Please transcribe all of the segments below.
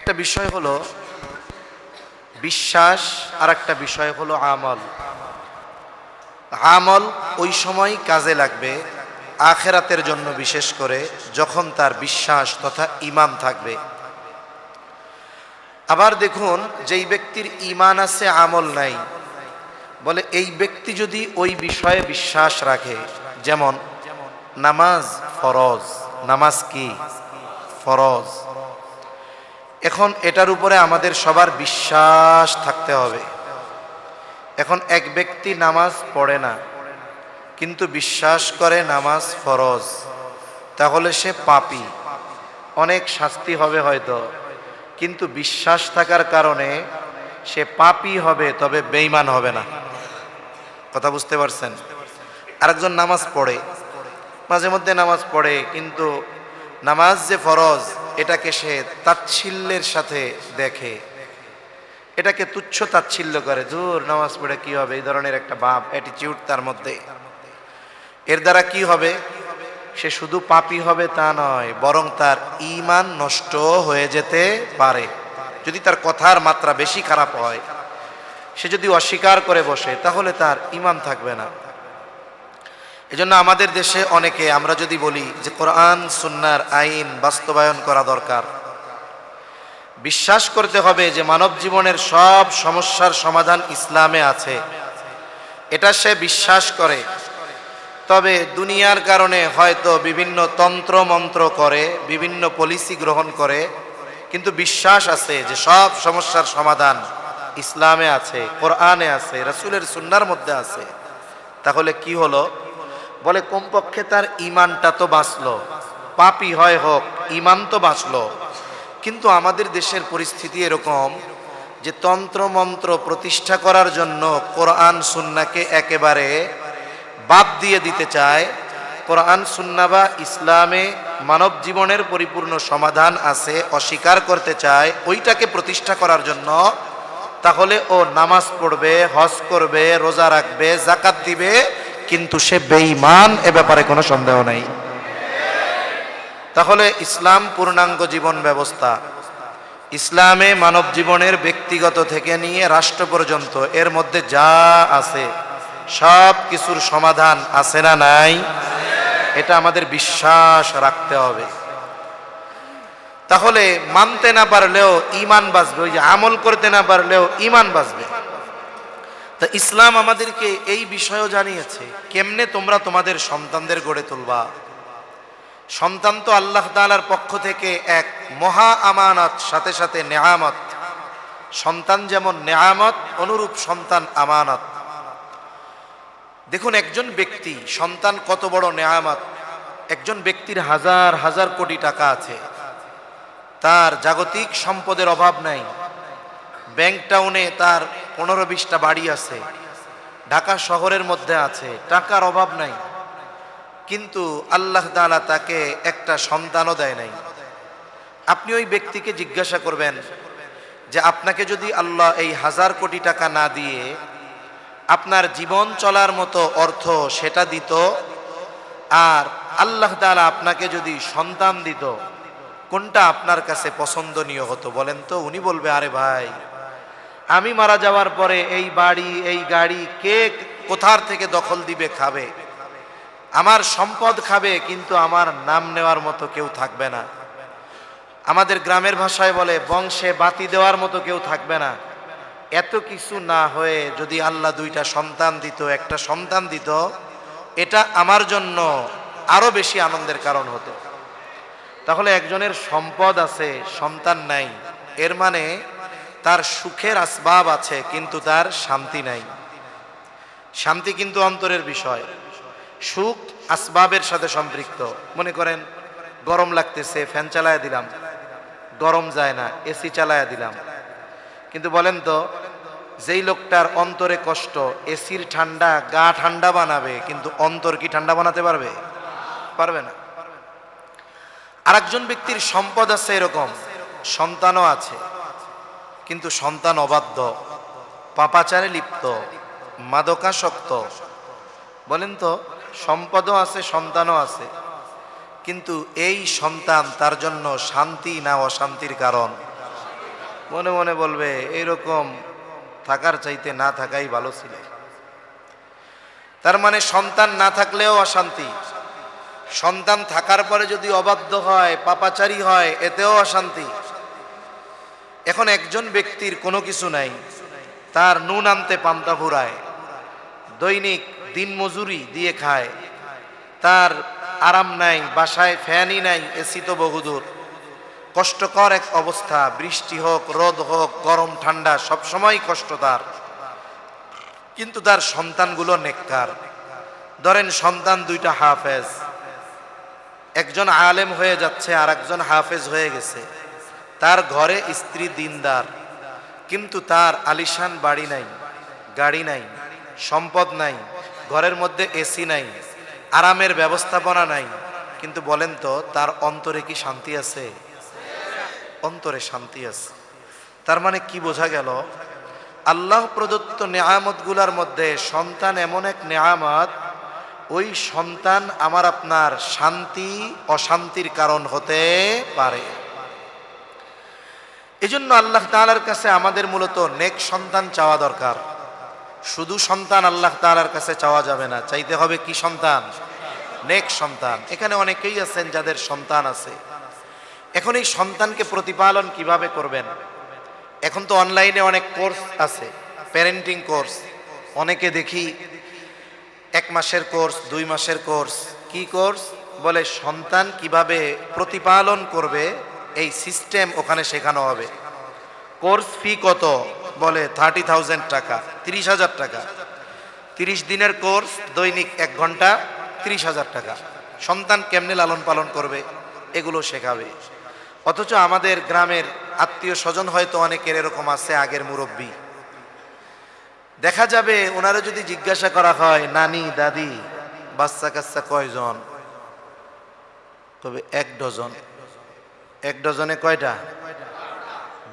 একটা বিষয় হলো বিশ্বাস, আর একটা বিষয় হলো আমল। আমল ওই সময় কাজে লাগবে আখেরাতের জন্য, বিশেষ করে যখন তার বিশ্বাস তথা ঈমান থাকবে। আবার দেখুন, যেই ব্যক্তির ঈমান আছে আমল নাই, বলে এই ব্যক্তি যদি ওই বিষয়ে বিশ্বাস রাখে, যেমন নামাজ ফরজ, নামাজ কি ফরজ, এখন এটার উপরে আমাদের সবার বিশ্বাস থাকতে হবে। এখন এক ব্যক্তি নামাজ পড়ে না কিন্তু বিশ্বাস করে নামাজ ফরজ, তাহলে সে পাপী, অনেক শাস্তি হবে হয়তো, কিন্তু বিশ্বাস থাকার কারণে সে পাপী হবে, তবে বেঈমান হবে না। কথা বুঝতে পারছেন? আরেকজন নামাজ পড়ে, মাঝে মধ্যে নামাজ পড়ে, কিন্তু নামাজ যে ফরজ এটাকে সে তাচ্ছিল্যের সাথে দেখে, এটাকে তুচ্ছ তাচ্ছিল্য করে, দূর নামাজ পড়ে কি হবে, এই ধরনের একটা ভাব, অ্যাটিটিউড তার মধ্যে। এর দ্বারা কি হবে? সে শুধু পাপী হবে তা নয়, বরং তার ঈমান নষ্ট হয়ে যেতে পারে। যদি তার কথার মাত্রা বেশি খারাপ হয়, সে যদি অস্বীকার করে বসে, তাহলে তার ঈমান থাকবে না। এজন্য আমাদের দেশে অনেকে, আমরা যদি বলি যে কোরআন সুন্নাহর আইন বাস্তবায়ন করা দরকার, বিশ্বাস করতে হবে যে মানব জীবনের সব সমস্যার সমাধান ইসলামে আছে, এটা সে বিশ্বাস করে, তবে দুনিয়ার কারণে হয়তো বিভিন্ন তন্ত্র মন্ত্র করে, বিভিন্ন পলিসি গ্রহণ করে, কিন্তু বিশ্বাস আছে যে সব সমস্যার সমাধান ইসলামে আছে, কোরআনে আছে, রাসূলের সুন্নাহর মধ্যে আছে। তাহলে কি হলো? বলে কমপক্ষে তার ঈমানটা তো বাঁচলো, পাপী হয় হোক, ঈমান তো বাঁচলো। কিন্তু আমাদের দেশের পরিস্থিতি এরকম যে তন্ত্র মন্ত্র প্রতিষ্ঠা করার জন্য কোরআন সুন্নাহকে একেবারে বাদ দিয়ে দিতে চায়। কোরআন সুন্নাহ বা ইসলামে মানব জীবনের পরিপূর্ণ সমাধান আছে অস্বীকার করতে চায়, ওইটাকে প্রতিষ্ঠা করার জন্য। তাহলে ও নামাজ পড়বে, হজ করবে, রোজা রাখবে, যাকাত দিবে, কিন্তু সে বেঈমান, এ ব্যাপারে কোনো সন্দেহ নাই। তাহলে ইসলাম পূর্ণাঙ্গ জীবন ব্যবস্থা। ইসলামে মানব জীবনের ব্যক্তিগত থেকে নিয়ে রাষ্ট্র পর্যন্ত এর মধ্যে যা আছে সব কিছুর সমাধান আছে না নাই? এটা আমাদের বিশ্বাস রাখতে হবে। তাহলে মানতে না পারলেও ঈমান বাঁচবে, ওই যে আমল করতে না পারলেও ঈমান বাঁচবে। তা ইসলাম আমাদেরকে এই বিষয়ও জানিয়েছে, কেমনে তোমরা তোমাদের সন্তানদের গড়ে তুলবা। সন্তান তো আল্লাহ তাআলার পক্ষ থেকে এক মহা আমানত, সাথে সাথে নেয়ামত। সন্তান যেমন নেয়ামত, অনুরূপ সন্তান আমানত। দেখুন, একজন ব্যক্তি, সন্তান কত বড় নেয়ামত। একজন ব্যক্তির হাজার হাজার কোটি টাকা আছে, তার জাগতিক সম্পদের অভাব নাই, ব্যাংক টাউনে তার 15-20টা বাড়ি আছে, ঢাকা শহরের মধ্যে আছে, টাকার অভাব নাই, কিন্তু আল্লাহ তাআলা তাকে একটা সন্তানও দেয় নাই। আপনি ওই ব্যক্তিকে জিজ্ঞাসা করবেন যে আপনাকে যদি আল্লাহ এই 1000 কোটি টাকা না দিয়ে আপনার জীবন চলার মতো অর্থ সেটা দিত, আর আল্লাহ তাআলা আপনাকে যদি সন্তান দিত, কোনটা আপনার কাছে পছন্দনীয় হতো বলেন তো? উনি বলবে, আরে ভাই, আমি মারা যাওয়ার পরে এই বাড়ি এই গাড়ি কে কোথার থেকে দখল দিবে, খাবে, আমার সম্পদ খাবে, কিন্তু আমার নাম নেওয়ার মতো কেউ থাকবে না। আমাদের গ্রামের ভাষায় বলে বংশে বাতি দেওয়ার মতো কেউ থাকবে না। এত কিছু না হয়ে যদি আল্লাহ 2টা সন্তান দিত, একটা সন্তান দিত, এটা আমার জন্য আরো বেশি আনন্দের কারণ হতো। তাহলে একজনের সম্পদ আছে, সন্তান নাই, এর মানে তার সুখের আসবাব আছে কিন্তু তার শান্তি নাই। শান্তি কিন্তু অন্তরের বিষয়, সুখ আসবাবের সাথে সম্পৃক্ত। মনে করেন গরম লাগতেছে, ফ্যান চালায়া দিলাম, গরম যায় না, এসি চালায়া দিলাম, কিন্তু বলেন তো, যেই লোকটার অন্তরে কষ্ট, এসির ঠান্ডা গা ঠান্ডা বানাবে, কিন্তু অন্তর কি ঠান্ডা বানাতে পারবে? পারবে না। আরেকজন ব্যক্তির সম্পদ আছে এরকম, সন্তানও আছে, কিন্তু সন্তান অবাধ্য, পাপাচারে লিপ্ত, মাদকাসক্ত। বলেন তো, সম্পদও আছে, সন্তানও আছে, কিন্তু এই সন্তান তার জন্য শান্তি না অশান্তির কারণ? মনে মনে বলবে এইরকম থাকার চাইতে না থাকাই ভালো ছিল। তার মানে সন্তান না থাকলেও অশান্তি, সন্তান থাকার পরে যদি অবাধ্য হয়, পাপাচারী হয়, এতেও অশান্তি। এখন একজন ব্যক্তির কোনো কিছু নাই, তার নুন আনতে পান্তা ফুরায়, দৈনিক দিন মজুরি দিয়ে খায়, তার আরাম নাই, বাসায় ফ্যানই নাই, এসি তো বহুদূর, কষ্টকর এক অবস্থা, বৃষ্টি হোক, রোদ হোক, গরম ঠান্ডা, সবসময় কষ্ট তার। কিন্তু তার সন্তানগুলো নেককার। ধরেন সন্তান দুইটা হাফেজ, একজন আলেম হয়ে যাচ্ছে আর একজন হাফেজ হয়ে গেছে, তার ঘরে স্ত্রী দিনদার, কিন্তু তার আলিশান বাড়ি নাই, গাড়ি নাই, সম্পদ নাই, ঘরের মধ্যে এসি নাই, আরামের ব্যবস্থাপনা নাই, কিন্তু বলেন তো তার অন্তরে কি শান্তি আছে? অন্তরে শান্তি আছে। তার মানে কি বোঝা গেল? আল্লাহ প্রদত্ত নেয়ামতগুলোর মধ্যে সন্তান এমন এক নেয়ামত, ওই সন্তান আমার আপনার শান্তি অশান্তির কারণ হতে পারে। এজন্য আল্লাহ তাআলার কাছে আমাদের মূলত নেক সন্তান চাওয়া দরকার। শুধু সন্তান আল্লাহ তাআলার কাছে চাওয়া যাবে না, চাইতে হবে কি সন্তান? নেক সন্তান। এখানে অনেকেই আছেন যাদের সন্তান আছে, এখন এই সন্তানকে প্রতিপালন কিভাবে করবেন? এখন তো অনলাইনে অনেক কোর্স আছে, প্যারেন্টিং কোর্স, অনেকে দেখি 1 মাসের কোর্স, 2 মাসের কোর্স। কি কোর্স? বলে সন্তান কিভাবে প্রতিপালন করবে এই সিস্টেম ওখানে শেখানো হবে। কোর্স ফি কত? বলে 30,000 টাকা, 30,000 টাকা। 30 দিনের কোর্স, দৈনিক 1 ঘন্টা, 30,000 টাকা। সন্তান কেমনে লালন পালন করবে এগুলো শেখাবে। অথচ আমাদের গ্রামের আত্মীয় স্বজন হয়তো অনেকের এরকম আছে, আগের মুরব্বী, দেখা যাবে ওনারা যদি জিজ্ঞাসা করা হয়, নানি দাদি বাচ্চা কাচ্চা কয়জন? তবে 1 ডজন। 1 ডজনে কয়টা?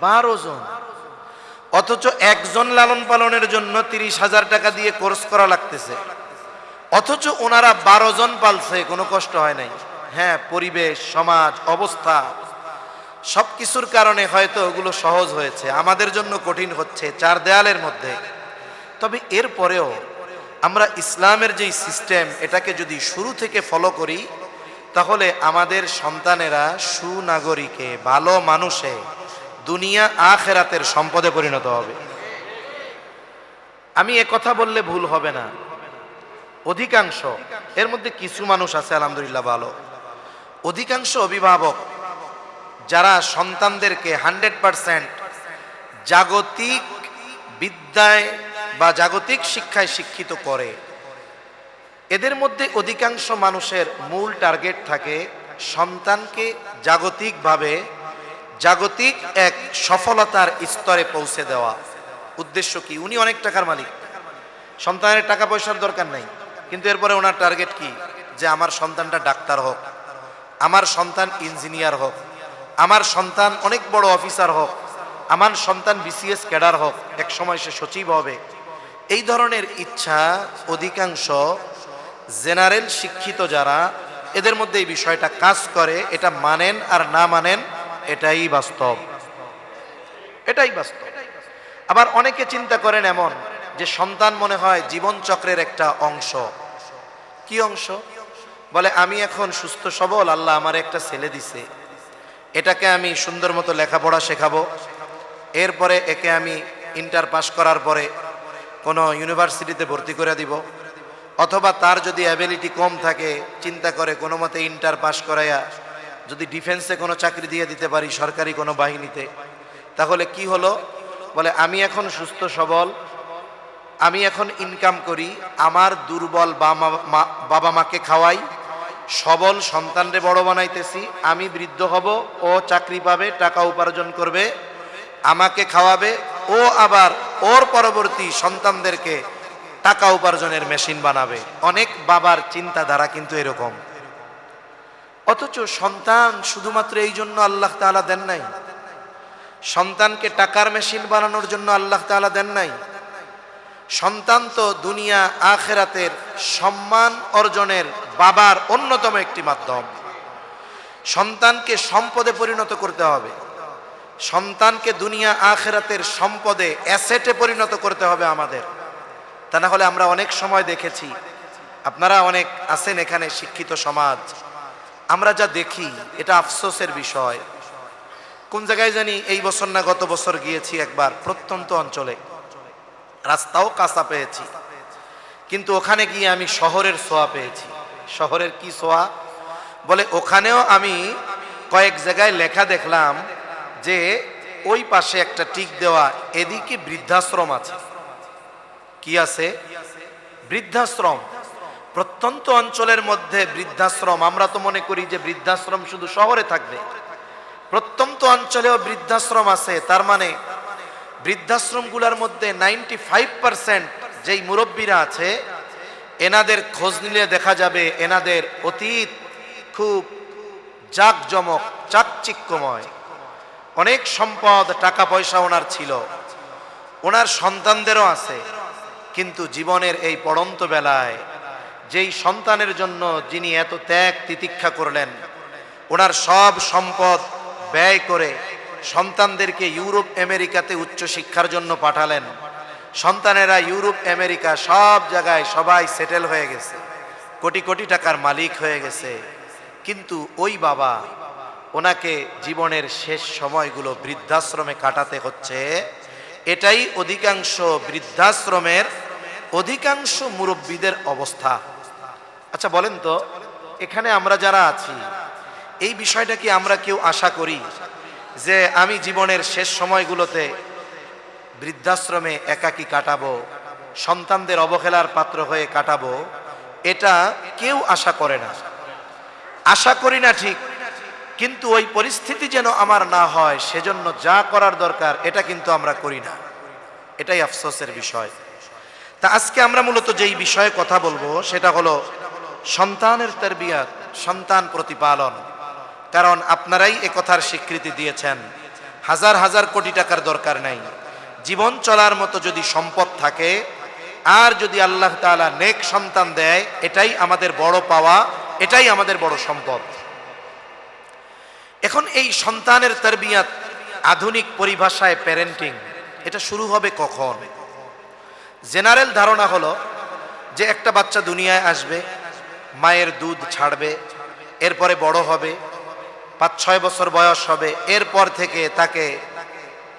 12 জন। অথচ একজন লালন পালনের জন্য 30,000 টাকা দিয়ে কোর্স করা লাগতেছে। অথচ ওনারা 12 জন পালছে, কোনো কষ্ট হয় নাই। হ্যাঁ, পরিবেশ, সমাজ, অবস্থা সবকিছুর কারণে হয়তো ওগুলো সহজ হয়েছে, আমাদের জন্য কঠিন হচ্ছে 4 দেয়ালের মধ্যে। তবে এরপরেও আমরা ইসলামের যেই সিস্টেম, এটাকে যদি শুরু থেকে ফলো করি, তাহলে আমাদের সন্তানেরা সুনাগরিকে, ভালো মানুষে, দুনিয়া আখেরাতের সম্পদে পরিণত হবে। আমি কথা বললে ভুল হবে না, অধিকাংশ, এর মধ্যে কিছু মানুষ আছে আলহামদুলিল্লাহ ভালো, অধিকাংশ অভিভাবক যারা সন্তানদেরকে 100% জাগতিক বিদ্যায় বা জাগতিক শিক্ষায় শিক্ষিত করে, এদের মধ্যে অধিকাংশ মানুষের মূল টার্গেট থাকে সন্তানকে জাগতিকভাবে জাগতিক এক সফলতার স্তরে পৌঁছে দেওয়া। উদ্দেশ্য কি? উনি অনেক টাকার মালিক, সন্তানের টাকা পয়সার দরকার নাই, কিন্তু এরপরে ওনার টার্গেট কি? যে আমার সন্তানটা ডাক্তার হোক, আমার সন্তান ইঞ্জিনিয়ার হোক, আমার সন্তান অনেক বড় অফিসার হোক, আমার সন্তান বিসিএস ক্যাডার হোক, এক সময় সে সচিব হবে। এই ধরনের ইচ্ছা অধিকাংশ জেনারেল শিক্ষিত যারা, এদের মধ্যে এই বিষয়টা কাজ করে। এটা মানেন আর না মানেন, এটাই বাস্তব, এটাই বাস্তব। আবার অনেকে চিন্তা করেন এমন যে সন্তান মনে হয় জীবন চক্রের একটা অংশ। কি অংশ? বলে আমি এখন সুস্থ সবল, আল্লাহ আমার একটা ছেলে দিছে, এটাকে আমি সুন্দর মতো লেখাপড়া শেখাবো, এরপরে একে আমি ইন্টার পাস করার পরে কোনো ইউনিভার্সিটিতে ভর্তি করে দিব, অথবা তার যদি অ্যাবিলিটি কম থাকে চিন্তা করে কোনো মতে ইন্টার পাস করাইয়া যদি ডিফেন্সে কোনো চাকরি দিয়ে দিতে পারি, সরকারি কোনো বাহিনীতে, তাহলে কি হলো? বলে আমি এখন সুস্থ সবল, আমি এখন ইনকাম করি, আমার দুর্বল বাবা মাকে খাওয়াই, সবল সন্তানরে বড় বানাইতেছি, আমি বৃদ্ধ হব, ও চাকরি পাবে, টাকা উপার্জন করবে, আমাকে খাওয়াবে, ও আবার ওর পরবর্তী সন্তানদেরকে টাকা উপার্জনের মেশিন বানাবে। অনেক বাবার চিন্তাধারা কিন্তু এরকম। অথচ সন্তান শুধুমাত্র এই জন্য আল্লাহ তাআলা দেন নাই, সন্তানকে টাকার মেশিন বানানোর জন্য আল্লাহ তাআলা দেন নাই। সন্তান তো দুনিয়া আখেরাতের সম্মান অর্জনের বাবার অন্যতম একটি মাধ্যম। সন্তানকে সম্পদে পরিণত করতে হবে। সন্তানকে দুনিয়া আখিরাতের সম্পদে, অ্যাসেটে পরিণত করতে হবে আমাদের। তা না হলে আমরা অনেক সময় দেখেছি, আপনারা অনেক আছেন এখানে শিক্ষিত সমাজ, আমরা যা দেখি এটা আফসোসের বিষয়। কোন জায়গায় জানি এই বছর না গত বছর গিয়েছি একবার প্রত্যন্ত অঞ্চলে, রাস্তাও কাঁচা পেয়েছি, কিন্তু ওখানে গিয়ে আমি শহরের ছোঁয়া পেয়েছি। শহরের কি ছোঁয়া? বলে ওখানেও আমি কয়েক জায়গায় লেখা দেখলাম যে ওই পাশে একটা টিক দেওয়া, এদিকে বৃদ্ধাশ্রম আছে। কি আছে? বৃদ্ধাশ্রম। প্রত্যন্ত অঞ্চলের মধ্যে বৃদ্ধাশ্রম। আমরা তো মনে করি যে বৃদ্ধাশ্রম শুধু শহরে থাকবে, প্রত্যন্ত অঞ্চলেও বৃদ্ধাশ্রম আছে। তার মানে বৃদ্ধাশ্রমগুলোর মধ্যে 95% যেই মুরব্বীরা আছে, এনাদের খোঁজ নিলে দেখা যাবে এনাদের অতীত খুব জাঁকজমক, চাকচিক্যময়, অনেক সম্পদ, টাকা পয়সা ওনার ছিল, ওনার সন্তানদেরও আছে। কিন্তু জীবনের এই পড়ন্ত বেলায় যেই সন্তানের জন্য যিনি এত ত্যাগ তিতিক্ষা করলেন, ওনার সব সম্পদ ব্যয় করে সন্তানদেরকে ইউরোপ আমেরিকাতে উচ্চ শিক্ষার জন্য পাঠালেন। সন্তানেরা ইউরোপ আমেরিকা সব জায়গায় সবাই সেটেল হয়ে গেছে, কোটি কোটি টাকার মালিক হয়ে গেছে। কিন্তু ওই বাবা, ওনাকে জীবনের শেষ সময়গুলো বৃদ্ধাশ্রমে কাটাতে হচ্ছে। এটাই অধিকাংশ বৃদ্ধাশ্রমের অধিকাংশ মুরব্বীদের অবস্থা। আচ্ছা বলেন তো, এখানে আমরা যারা আছি, এই বিষয়টা কি আমরা কেউ আশা করি যে আমি জীবনের শেষ সময়গুলোতে বৃদ্ধাশ্রমে একাকী কাটাবো, সন্তানদের অবহেলার পাত্র হয়ে কাটাবো? এটা কেউ আশা করে না। আশা করি না ঠিক, কিন্তু ওই পরিস্থিতি যেন আমার না হয় সেজন্য যা করার দরকার এটা কিন্তু আমরা করি না। এটাই আফসোসের বিষয়। তা আজকে আমরা মূলত যেই বিষয়ে কথা বলবো সেটা হলো সন্তানের তারবিয়াত, সন্তান প্রতিপালন। কারণ আপনারাই এ কথার স্বীকৃতি দিয়েছেন, হাজার হাজার কোটি টাকার দরকার নাই, জীবন চলার মতো যদি সম্পদ থাকে আর যদি আল্লাহ তাআলা নেক সন্তান দেয়, এটাই আমাদের বড় পাওয়া, এটাই আমাদের বড় সম্পদ। এখন এই সন্তানের তারবিয়াত, আধুনিক পরিভাষায় প্যারেন্টিং, এটা শুরু হবে কখন? জেনারেল ধারণা হলো যে একটা বাচ্চা দুনিয়ায় আসবে, মায়ের দুধ ছাড়বে, এরপরে বড় হবে, 5-6 বছর বয়স হবে, এরপর থেকে তাকে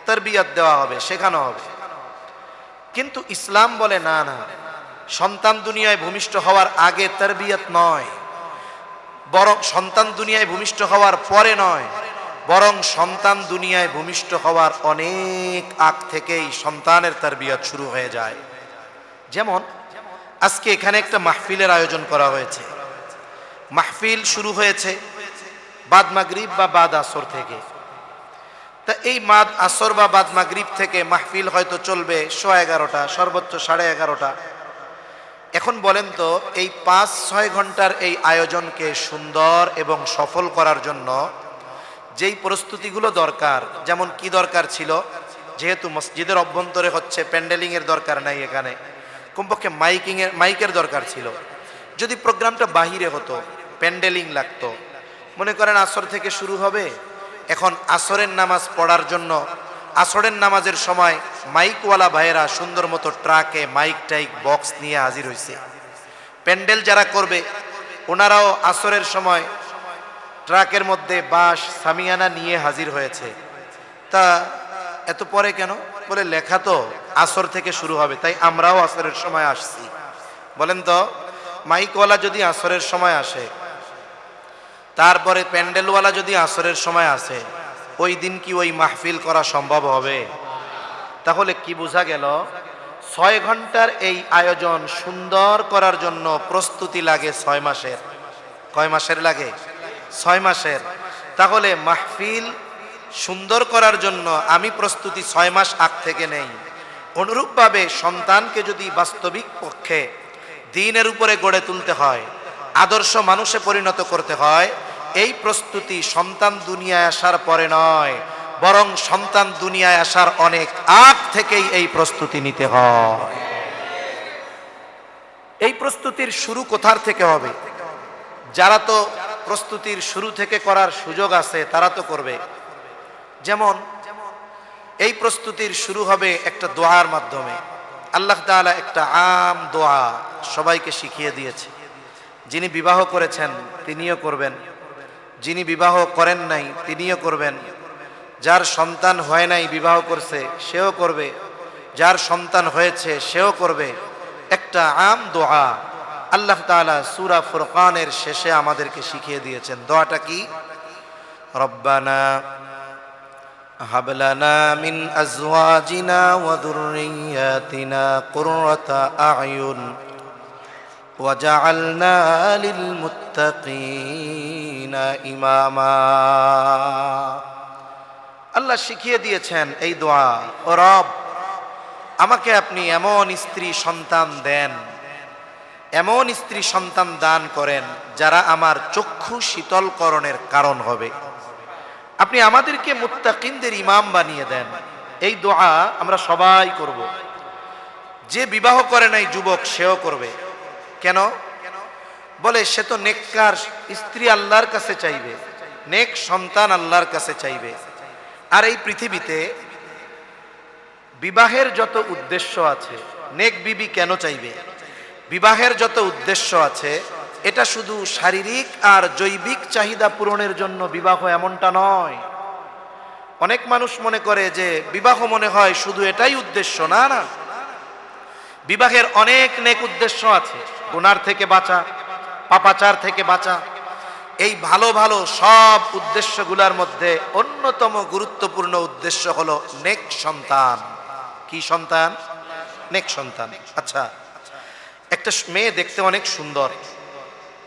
তারবিয়াত দেওয়া হবে, শেখানো হবে। কিন্তু ইসলাম বলে না, না, সন্তান দুনিয়ায় ভূমিষ্ঠ হওয়ার আগে তারবিয়াত নয়, বরং সন্তান দুনিয়ায় ভূমিষ্ঠ হওয়ার পরে নয়, বরং সন্তান দুনিয়ায় ভূমিষ্ঠ হওয়ার অনেক আগ থেকেই সন্তানের তারবিয়াত শুরু হয়ে যায়। যেমন আজকে এখানে একটা মাহফিলের আয়োজন করা হয়েছে। মাহফিল শুরু হয়েছে বাদ মাগরিব বা বাদ আসর থেকে। তা এই মাদ আসর বা বাদ মাগরিব থেকে মাহফিল হয়তো চলবে 11:30, সর্বোচ্চ 11:30। এখন বলেন তো, এই 5-6 ঘন্টার এই আয়োজনকে সুন্দর এবং সফল করার জন্য যেই প্রস্তুতিগুলো দরকার, যেমন কি দরকার ছিল, যেহেতু মসজিদের অভ্যন্তরে হচ্ছে, প্যান্ডেলিং এর দরকার নাই, এখানে কমপক্ষে মাইকের দরকার ছিল। যদি প্রোগ্রামটা বাহিরে হতো, প্যান্ডেলিং লাগতো। মনে করেন আসর থেকে শুরু হবে, এখন আসরের নামাজ পড়ার জন্য আসরের নামাজের সময় মাইকওয়ালা ভাইয়েরা সুন্দর মতো ট্রাকে মাইক টাইক বক্স নিয়ে হাজির হয়েছে। প্যান্ডেল যারা করবে ওনারাও আসরের সময় ট্রাকের মধ্যে বাঁশ সামিয়ানা নিয়ে হাজির হয়েছে। তা এত পরে কেন? বলে লেখা তো আসর থেকে শুরু হবে, তাই আমরাও আসরের সময় আসছি। বলেন তো, মাইকওয়ালা যদি আসরের সময় আসে, তারপরে প্যান্ডেলওয়ালা যদি আসরের সময় আসে, ওই দিন কি ওই মাহফিল করা সম্ভব হবে? তাহলে কি বোঝা গেল? 6 ঘন্টার এই আয়োজন সুন্দর করার জন্য প্রস্তুতি লাগে 6 মাসের। কয় মাসের লাগে? 6 মাসের। তাহলে মাহফিল সুন্দর করার জন্য আমি প্রস্তুতি 6 মাস আগ থেকে নেই। অনুরূপভাবে সন্তানকে যদি বাস্তবিক পক্ষে দ্বীনের উপরে গড়ে তুলতে হয়, আদর্শ মানুষে পরিণত করতে হয়, এই প্রস্তুতি সন্তান দুনিয়ায় আসার পরে নয়, বরং সন্তান দুনিয়ায় আসার অনেক আগ থেকেই এই প্রস্তুতি নিতে হয়। এই প্রস্তুতির শুরু কোথার থেকে হবে? যারা তো প্রস্তুতির শুরু থেকে করার সুযোগ আছে তারা তো করবে। যেমন এই প্রস্তুতির শুরু হবে একটা দোয়ার মাধ্যমে। আল্লাহ তাআলা একটা আম দোয়া সবাইকে শিখিয়ে দিয়েছে। যিনি বিবাহ করেছেন তিনিও করবেন, যিনি বিবাহ করেন নাই তিনিও করবেন, যার সন্তান হয় নাই বিবাহ করছে সেও করবে, যার সন্তান হয়েছে সেও করবে। একটা আম দোয়া আল্লাহ তাআলা সূরা ফুরকানের শেষে আমাদেরকে শিখিয়ে দিয়েছেন। দোয়াটা কি? রব্বানা হাব লানা মিন আজওয়াজিনা ওয়া যুররিয়াতিনা কুররাতা আ'য়ুন ওয়াজআলনা লিল মুত্তাকিনা ইমামা। আল্লাহ শিখিয়ে দিয়েছেন এই দোয়া, ও রব আমাকে আপনি এমন স্ত্রী সন্তান দেন, এমন স্ত্রী সন্তান দান করেন যারা আমার চক্ষু শীতলকরণের কারণ হবে। আপনি আমাদেরকে মুত্তাকিনদের ইমাম বানিয়ে দেন। এই দোয়া আমরা সবাই করব। যে বিবাহ করে নাই যুবক সেও করবে। কেন? বলে সে তো নেককার স্ত্রী আল্লাহর কাছে চাইবে, নেক সন্তান আল্লাহর কাছে চাইবে। আর এই পৃথিবীতে বিবাহের যত উদ্দেশ্য আছে, নেক বিবি কেন চাইবে? বিবাহের যত উদ্দেশ্য আছে এটা শুধু শারীরিক আর জৈবিক চাহিদা পূরণের জন্য বিবাহ এমনটা নয়। অনেক মানুষ মনে করে যে বিবাহ মনে হয় শুধু এটাই উদ্দেশ্য। না না, বিবাহের অনেক নেক উদ্দেশ্য আছে। গুনার থেকে বাঁচা, পাপাচার থেকে বাঁচা, এই ভালো ভালো সব উদ্দেশ্যগুলোর মধ্যে অন্যতম গুরুত্বপূর্ণ উদ্দেশ্য হলো নেক সন্তান। কি সন্তান? নেক সন্তান। আচ্ছা, একটা মেয়ে দেখতে অনেক সুন্দর,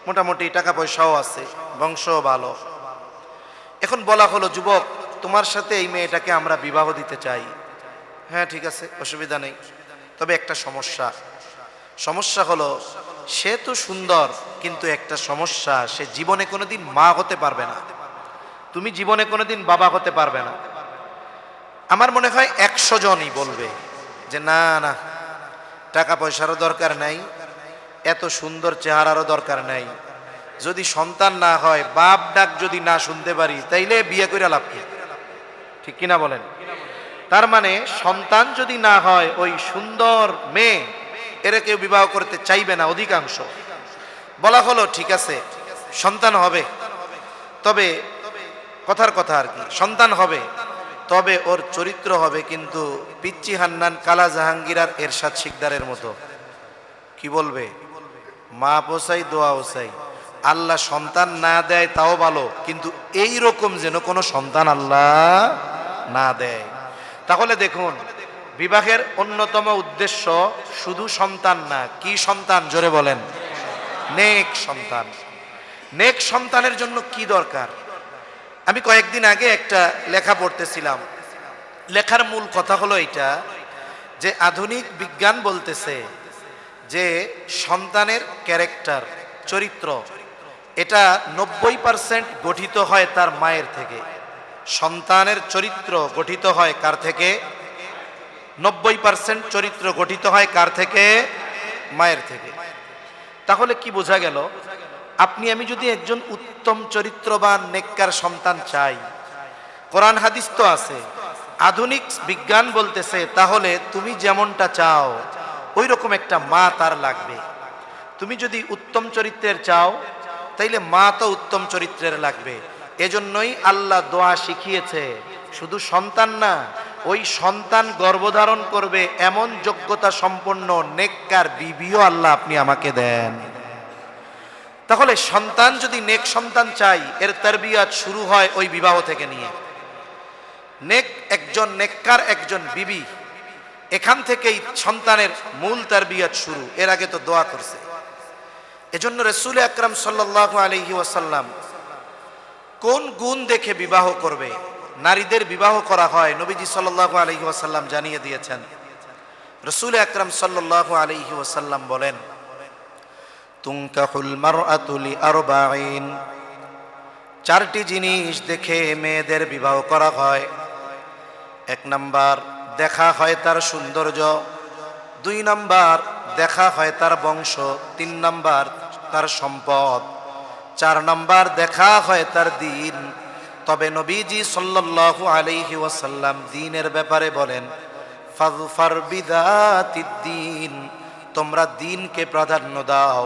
মোটামুটি টাকা পয়সাও আছে, বংশও ভালো। এখন বলা হলো যুবক তোমার সাথে এই মেয়েটাকে আমরা বিবাহ দিতে চাই। হ্যাঁ ঠিক আছে, অসুবিধা নেই, তবে একটা সমস্যা হলো সে তো সুন্দর, কিন্তু একটা সমস্যা, সে জীবনে কোনোদিন মা হতে পারবে না, তুমি জীবনে কোনোদিন বাবা হতে পারবে না। আমার মনে হয় 100 জনই বলবে যে না না, টাকা পয়সারও দরকার নাই, এত সুন্দর চেহারারও দরকার নাই, যদি সন্তান না হয়, বাপ ডাক যদি না শুনতে পারি, তাইলে বিয়ে করে লাভ কি? ঠিক কিনা বলেন? তার মানে সন্তান যদি না হয়, ওই সুন্দর মেয়ে এরা কেউ বিবাহ করতে চাইবে না অধিকাংশ। বলা হলো ঠিক আছে সন্তান হবে, তবে কথার কথা আর কি, সন্তান হবে, তবে ওর চরিত্র হবে কিন্তু পিচ্চি হান্নান, কালা জাহাঙ্গীর আর এরশাদ শিকদারের মতো। কি বলবে? মা পোসাই দোয়া ওসাই, আল্লাহ সন্তান না দেয় তাও ভালো, কিন্তু এই রকম যেন কোনো সন্তান আল্লাহ না দেয়। তাহলে দেখুন, বিবাহের অন্যতম উদ্দেশ্য শুধু সন্তান না। কি সন্তান? জোরে বলেন। নেক সন্তান। নেক সন্তানের জন্য কি দরকার? আমি কয়েকদিন আগে একটা লেখা পড়তেছিলাম। লেখার মূল কথা হলো এটা যে আধুনিক বিজ্ঞান বলতেছে যে সন্তানের ক্যারেক্টার, চরিত্র, এটা 90% গঠিত হয় তার মায়ের থেকে। সন্তানের চরিত্র গঠিত হয় কার থেকে? 90% চরিত্র গঠিত হয় কার থেকে? মায়ের থেকে। তাহলে কি বোঝা গেল? আপনি আমি যদি একজন উত্তম চরিত্রবান নেককার সন্তান চাই, কোরআন হাদিস তো আছে, আধুনিক বিজ্ঞান বলতেছে, তাহলে তুমি যেমনটা চাও ওই রকম একটা মা তার লাগবে। তুমি যদি উত্তম চরিত্রের চাও, তাইলে মা তো উত্তম চরিত্রের লাগবে। এজন্যই আল্লাহ দোয়া শিখিয়েছে, শুধু সন্তান না, ওই সন্তান গর্ভধারণ করবে এমন যোগ্যতা সম্পন্ন নেককার বিবিও আল্লাহ আপনি আমাকে দেন। তাহলে সন্তান যদি নেক সন্তান চাই, এর তারবিয়াত শুরু হয় ওই বিবাহ থেকে নিয়ে। নেক একজন নেককার একজন বিবি, এখান থেকেই সন্তানের মূল তারবিয়াত শুরু। এর আগে তো দোয়া করছে। এজন্য রাসূল আকরাম সাল্লাল্লাহু আলাইহি ওয়াসাল্লাম কোন গুণ দেখে বিবাহ করবে নারীদের বিবাহ করা হয়, নবীজি সাল্লাল্লাহু আলাইহি ওয়াসাল্লাম জানিয়ে দিয়েছেন। রাসূল আকরাম সাল্লাল্লাহু আলাইহি ওয়াসাল্লাম বলেন, তুনকাহুল মারআতু লিআরবাঈন, 4টি জিনিস দেখে মেয়েদের বিবাহ করা হয়। 1 নাম্বার, দেখা হয় তার সৌন্দর্য। 2 নাম্বার, দেখা হয় তার বংশ। 3 নাম্বার, তার সম্পদ। 4 নাম্বার, দেখা হয় তার দিন। তবে নবীজি সাল্লাল্লাহু আলাইহি ওয়াসাল্লাম দ্বীনের ব্যাপারে বলেন, ফাযফার বিযাতিদ্দীন, তোমরা দ্বীনকে প্রাধান্য দাও।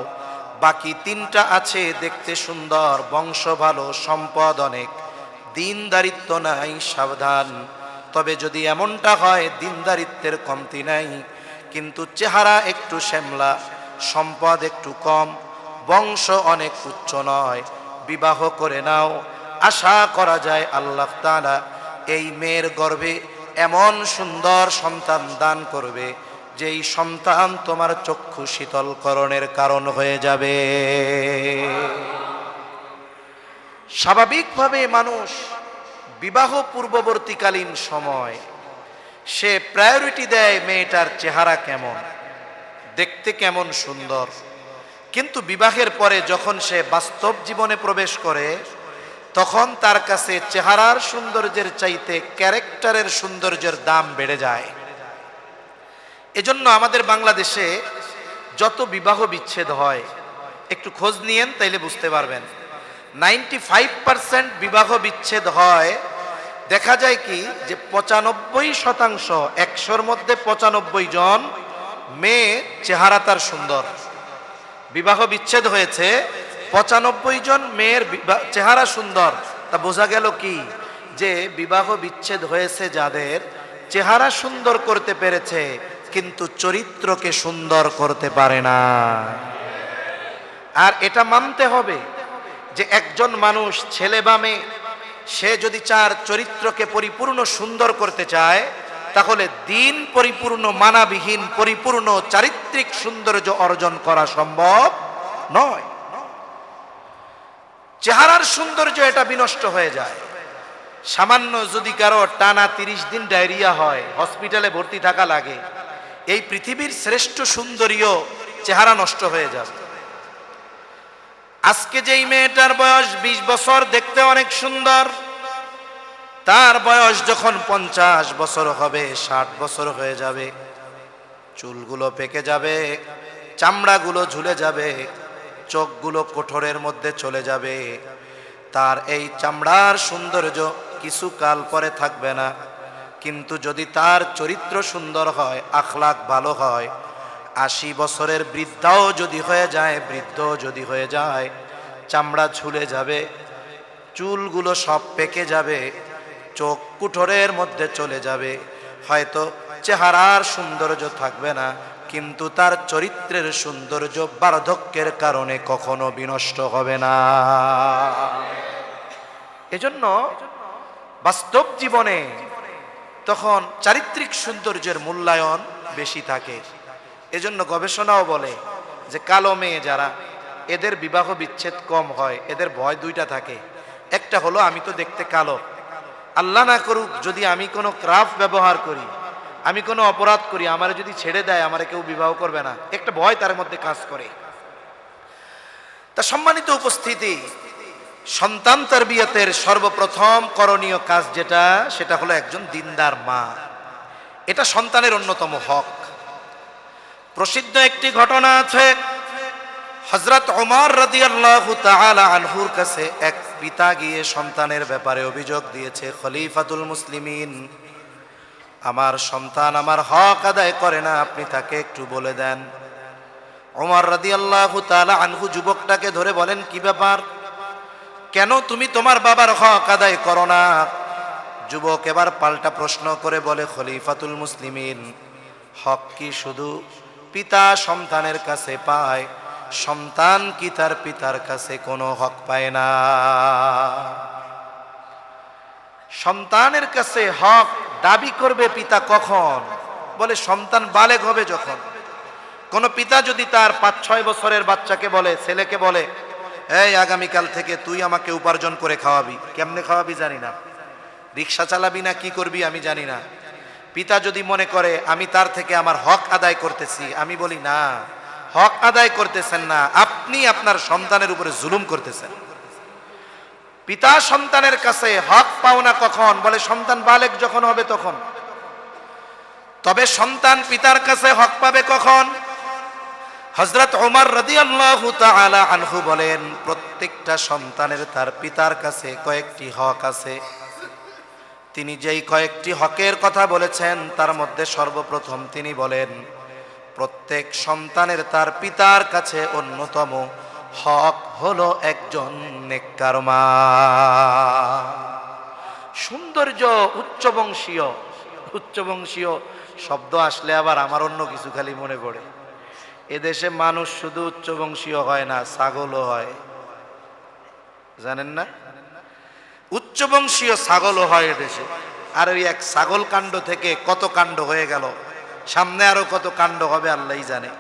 বাকি তিনটা আছে দেখতে সুন্দর, বংশ ভালো, সম্পদ অনেক, দ্বীনদারিত্ব নাই, সাবধান। তবে যদি এমনটা হয় দ্বীনদারিত্বের কমতি নাই, কিন্তু চেহারা একটু শ্যামলা, সম্পদ একটু কম, বংশ অনেক উচ্চ নয়, বিবাহ করে নাও। আশা করা যায় আল্লাহ তাআলা এই মেয়ের গর্ভে এমন সুন্দর সন্তান দান করবে, যেই সন্তান তোমার চক্ষু শীতলকরণের কারণ হয়ে যাবে। স্বাভাবিকভাবে মানুষ বিবাহ পূর্ববর্তীকালীন সময় সে প্রায়োরিটি দেয় মেয়েটার চেহারা কেমন, দেখতে কেমন সুন্দর। কিন্তু বিবাহের পরে যখন সে বাস্তব জীবনে প্রবেশ করে, তখন তার কাছে চেহারার সৌন্দর্যের চাইতে ক্যারেক্টারের সৌন্দর্যের দাম বেড়ে যায়। এজন্য আমাদের বাংলাদেশে যত বিবাহ বিচ্ছেদ হয়, একটু খোঁজ নিয়েন তাইলে বুঝতে পারবেন। 95% বিবাহ বিচ্ছেদ হয়। দেখা যায় কি যে 95%, 100-র মধ্যে 95 জন মেয়ে চেহারা তার সুন্দর। বিবাহ বিচ্ছেদ হয়েছে, 95 জন মেয়ের চেহারা সুন্দর। তা বোঝা গেল কি যে বিবাহ বিচ্ছেদ হয়েছে যাদের, চেহারা সুন্দর করতে পেরেছে কিন্তু চরিত্রকে সুন্দর করতে পারে না। আর এটা মানতে হবে যে একজন মানুষ, ছেলে বা মেয়ে, সে যদি চার চরিত্রকে পরিপূর্ণ সুন্দর করতে চায়, তাহলে দ্বীন পরিপূর্ণ, মানাবিহীন পরিপূর্ণ চারিত্রিক সৌন্দর্য অর্জন করা সম্ভব নয়। চেহারার সৌন্দর্য এটা বিনষ্ট হয়ে যায়। সামান্য যদি কারো টানা 30 দিন ডায়রিয়া হয়, হসপিটালে ভর্তি থাকা লাগে, এই পৃথিবীর শ্রেষ্ঠ সুন্দরীও চেহারা নষ্ট হয়ে যাবে। আজকে যেই মেয়েটার বয়স 20 বছর, দেখতে অনেক সুন্দর, তার বয়স যখন 50 বছর হবে, 60 বছর হয়ে যাবে, চুলগুলো পেকে যাবে, চামড়াগুলো ঝুলে যাবে, চোখগুলো কোঠরের মধ্যে চলে যাবে। তার এই চামড়ার সৌন্দর্য কিছুকাল পরে থাকবে না। কিন্তু যদি তার চরিত্র সুন্দর হয়, আখলাক ভালো হয়, 80 বছরের বৃদ্ধাও যদি হয়ে যায়, বৃদ্ধ যদি হয়ে যায়, চামড়া ঝুলে যাবে, চুলগুলো সব পেকে যাবে, চোখ কুঠোরের মধ্যে চলে যাবে, হয়তো চেহারার সৌন্দর্য থাকবে না, কিন্তু তার চরিত্রের সৌন্দর্য বার্ধক্যের কারণে কখনো বিনষ্ট হবে না। এজন্য বাস্তব জীবনে তখন চারিত্রিক সৌন্দর্যের মূল্যায়ন বেশি থাকে। এজন্য গবেষণাও বলে যে কালো মেয়ে যারা, এদের বিবাহ বিচ্ছেদ কম হয়। এদের ভয় দুইটা থাকে। একটা হলো আমি তো দেখতে কালো, আল্লাহ না করুক যদি আমি কোনো ক্রাফট ব্যবহার করি, আমি কোনো অপরাধ করি, আমারে যদি ছেড়ে দেয়, আমারে কেউ বিবাহ করবে না, একটা ভয় তার মধ্যে কাজ করে। তা সম্মানিত উপস্থিতি, সন্তান তারবিয়াতের সর্বপ্রথম করণীয় কাজ যেটা, সেটা হলো একজন দিনদার মা। এটা সন্তানের অন্যতম হক। প্রসিদ্ধ একটি ঘটনা আছে, হযরত ওমর রাদিয়াল্লাহু তাআলা আনহুর কাছে এক পিতা গিয়ে সন্তানের ব্যাপারে অভিযোগ দিয়েছে, খলিফাতুল মুসলিমিন, আমার সন্তান আমার হক আদায় করে না, আপনি তাকে একটু বলে দেন। ওমর রাদিয়াল্লাহু তাআলা আনহু যুবকটাকে ধরে বলেন, কি ব্যাপার, কেন তুমি তোমার বাবার হক আদায় করো না? যুবক এবার পাল্টা প্রশ্ন করে বলে, খলিফাতুল মুসলিমিন, হক কি শুধু পিতা সন্তানের কাছে পায়? সন্তান কি তার পিতার কাছে কোনো হক পায় না? সন্তানের কাছে হক দাবি করবে পিতা কখন? বলে সন্তান বালেগ হবে যখন। কোন পিতা যদি তার 5-6 বছরের বাচ্চাকে বলে, ছেলেকে বলে, এই আগামীকাল থেকে তুই আমাকে উপার্জন করে খাওয়াবি, কেমনে খাওয়াবি জানি না, রিক্সা চালাবি না কি করবি আমি জানি না। পিতা যদি মনে করে আমি তার থেকে আমার হক আদায় করতেছি, আমি বলি না, হক আদায় করতেছেন না, আপনি আপনার সন্তানের উপরে জুলুম করতেছেন। পিতা সন্তানের কাছে হক পাওনা কখন? বলে সন্তান বালেগ যখন হবে তখন। তবে সন্তান পিতার কাছে হক পাবে কখন? হযরত ওমর রাদিয়াল্লাহু তাআলা আনহু বলেন, প্রত্যেক প্রত্যেকটা সন্তানের তার পিতার কাছে কয়েকটি হক আছে। তিনি যেই কয়েকটি হকের কথা বলেছেন তার মধ্যে সর্বপ্রথম তিনি বলেন, প্রত্যেক সন্তানের তার পিতার কাছে অন্যতম হক হলো একজন নেককার মা। সৌন্দর্য উচ্চবংশীয় শব্দ আসলে আবার আমার অন্য কিছু খালি মনে পড়ে। এদেশে মানুষ শুধু উচ্চবংশীয় হয় না, ছাগলও হয়, জানেন না? উচ্চবংশীয় ছাগলও হয় এদেশে। আর ওই এক ছাগল কাণ্ড থেকে কত কাণ্ড হয়ে গেল, সামনে আরো কত কাণ্ড হবে আল্লাহই জানে।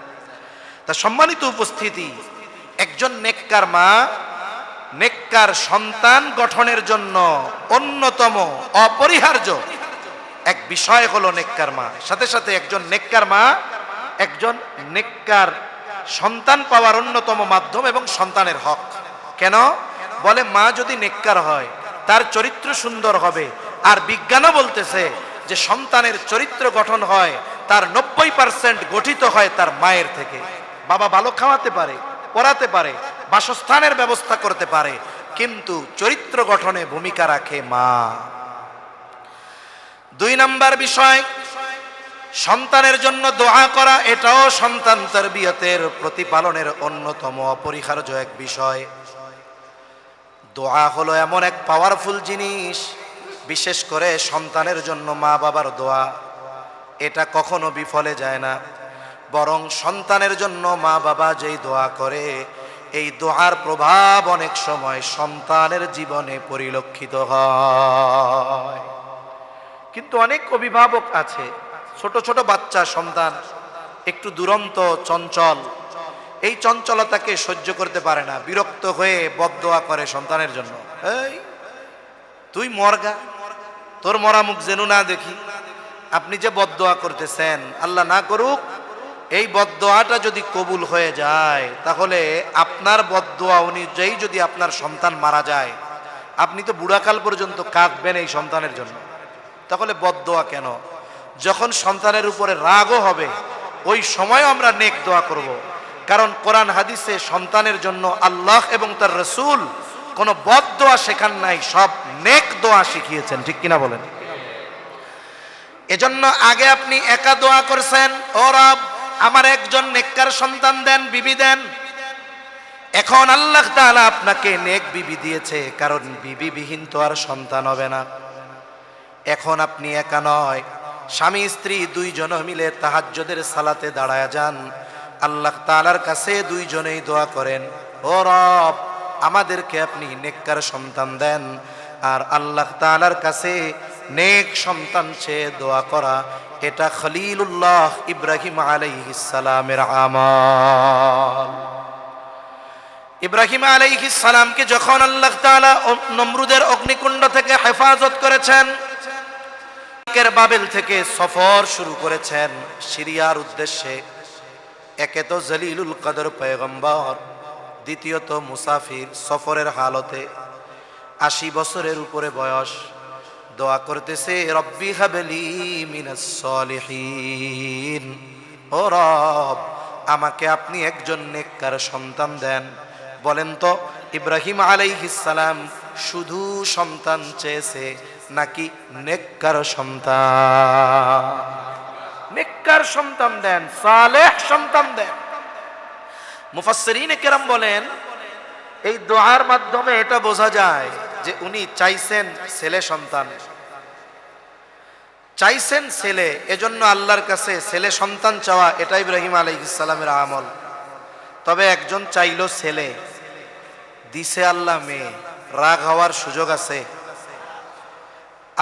তা সম্মানিত উপস্থিতি, একজন নেককার মা, নেককার সন্তান গঠনের জন্য অন্যতম অপরিহার্য এক বিষয় হলো নেককার মা। সাথে সাথে একজন নেককার মা একজন নেককার সন্তান পাওয়ার অন্যতম মাধ্যম এবং সন্তানের হক। কেন? বলে মা যদি নেককার হয় তার চরিত্র সুন্দর হবে। আর বিজ্ঞানও বলতেছে যে সন্তানের চরিত্র গঠন হয় তার 90% গঠিত হয় তার মায়ের থেকে। বাবা ভালো খাওয়াতে পারে, পড়াতে পারে, বাসস্থানের ব্যবস্থা করতে পারে, কিন্তু চরিত্র গঠনে ভূমিকা রাখে মা। 2 নাম্বার বিষয়, সন্তানের জন্য দোয়া করা, এটাও সন্তান তারবিয়তের প্রতিপালনের অন্যতম অপরিহার্য এক বিষয়। দোয়া হলো এমন এক পাওয়ারফুল জিনিস, বিশেষ করে সন্তানের জন্য মা বাবার দোয়া, এটা কখনো বিফলে যায় না। বরং সন্তানের জন্য মা বাবা যেই দোয়া করে, এই দোয়ার প্রভাব অনেক সময় সন্তানের জীবনে পরিলক্ষিত হয়। কিন্তু অনেক অভিভাবক আছে, ছোট ছোট বাচ্চা সন্তান একটু দুরন্ত, চঞ্চল, এই চঞ্চলতাকে সহ্য করতে পারে না, বিরক্ত হয়ে বদদোয়া করে সন্তানের জন্য। এই তুই মরগা, তোর মরা মুখ যেন না দেখি। আপনি যে বদদোয়া করতেছেন, আল্লাহ না করুক এই বদদোয়াটা যদি কবুল হয়ে যায়, তাহলে আপনার বদদোয়া অনুযায়ী যদি আপনার সন্তান মারা যায়, আপনি তো বুড়াকাল পর্যন্ত কাঁদবেন এই সন্তানের জন্য। তাহলে বদদোয়া কেন? যখন সন্তানের উপরে রাগও হবে, ওই সময় আমরা নেক দোয়া করব। কারণ কোরআন হাদিসে সন্তানের জন্য আল্লাহ এবং তার রাসূল কোনো বদদোয়া শেখান নাই, সব নেক দোয়া শিখিয়েছেন। ঠিক কিনা বলেন? এজন্য আগে আপনি একা দোয়া করছেন, ও রব আমার একজন নেককার সন্তান দেন, বিবি দেন। এখন আল্লাহ তাআলা আপনাকে নেক বিবি দিয়েছে, কারণ বিবি বিহীন তো আর সন্তান হবে না। এখন আপনি একা নয়, স্বামী স্ত্রী দুইজন মিলে তাহাজ্জুদের সালাতে দাঁড়ায় যান, আল্লাহ তাআলার কাছে দুইজনেই দোয়া করেন, ও রব আমাদেরকে আপনি নেককার সন্তান দেন। আর আল্লাহ তাআলার কাছে নেক সন্তান চেয়ে দোয়া করা, এটা খলিলুল্লাহ ইব্রাহিম আলাইহিস সালামের আমল। ইব্রাহিম আলাইহিস সালামকে যখন আল্লাহ তাআলা নমরুদের অগ্নিকুণ্ড থেকে হেফাজত করেছেন, বাবেল থেকে সফর শুরু করেছেন সিরিয়ার উদ্দেশ্যে, একে তো জলিলুল কদর পয়গম্বর, দ্বিতীয়ত মুসাফির, সফরের হালতে, 80 বছরের উপরে বয়স, দোয়া করতেছে রব্বি হাবলি মিনাস সলিহিন, ও রব আমাকে আপনি একজন নেককার সন্তান দেন। বলেন তো ইব্রাহিম আলাইহিস সালাম শুধু সন্তান চেয়েছে নাকি নেককার সন্তান? নেককার সন্তান দেন, সালেহ সন্তান দেন। মুফাসসিরিনে কেরাম বলেন এই দোয়ার মাধ্যমে এটা বোঝা যায় যে উনি চাইছেন ছেলে সন্তান, চাইছেন ছেলে, এজন্য আল্লাহর কাছে ছেলে সন্তান চাওয়া এটা ইব্রাহিম আলাইহিস সালামের আমল। তবে একজন চাইলো ছেলে, দিছে আল্লাহ মেয়ে, রাগ হওয়ার সুযোগ আছে?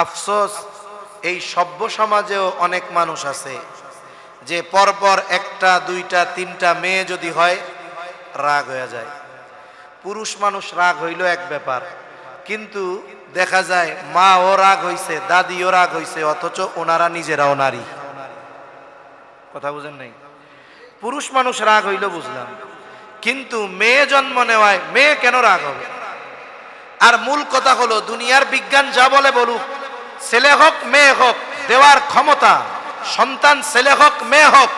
আফসোস এই সভ্য সমাজেও অনেক মানুষ আছে যে পরপর 1টা 2টা 3টা মেয়ে যদি হয় রাগ হয়ে যায়। পুরুষ মানুষ রাগ হইল এক ব্যাপার, কিন্তু দেখা যায় মাও রাগ হইছে, দাদিও রাগ হইছে, অথচ ওনারা নিজেরাও নারী। কথা বুঝেন নাই? পুরুষ মানুষ রাগ হইল বুঝলাম, কিন্তু মেয়ে জন্ম নেওয়ায় মেয়ে কেন রাগ হবে? আর মূল কথা হলো দুনিয়ার বিজ্ঞান যা বলে বলুক, ছেলে হোক মেয়ে হোক, দেওয়ার ক্ষমতা সন্তান ছেলে হোক মেয়ে হোক,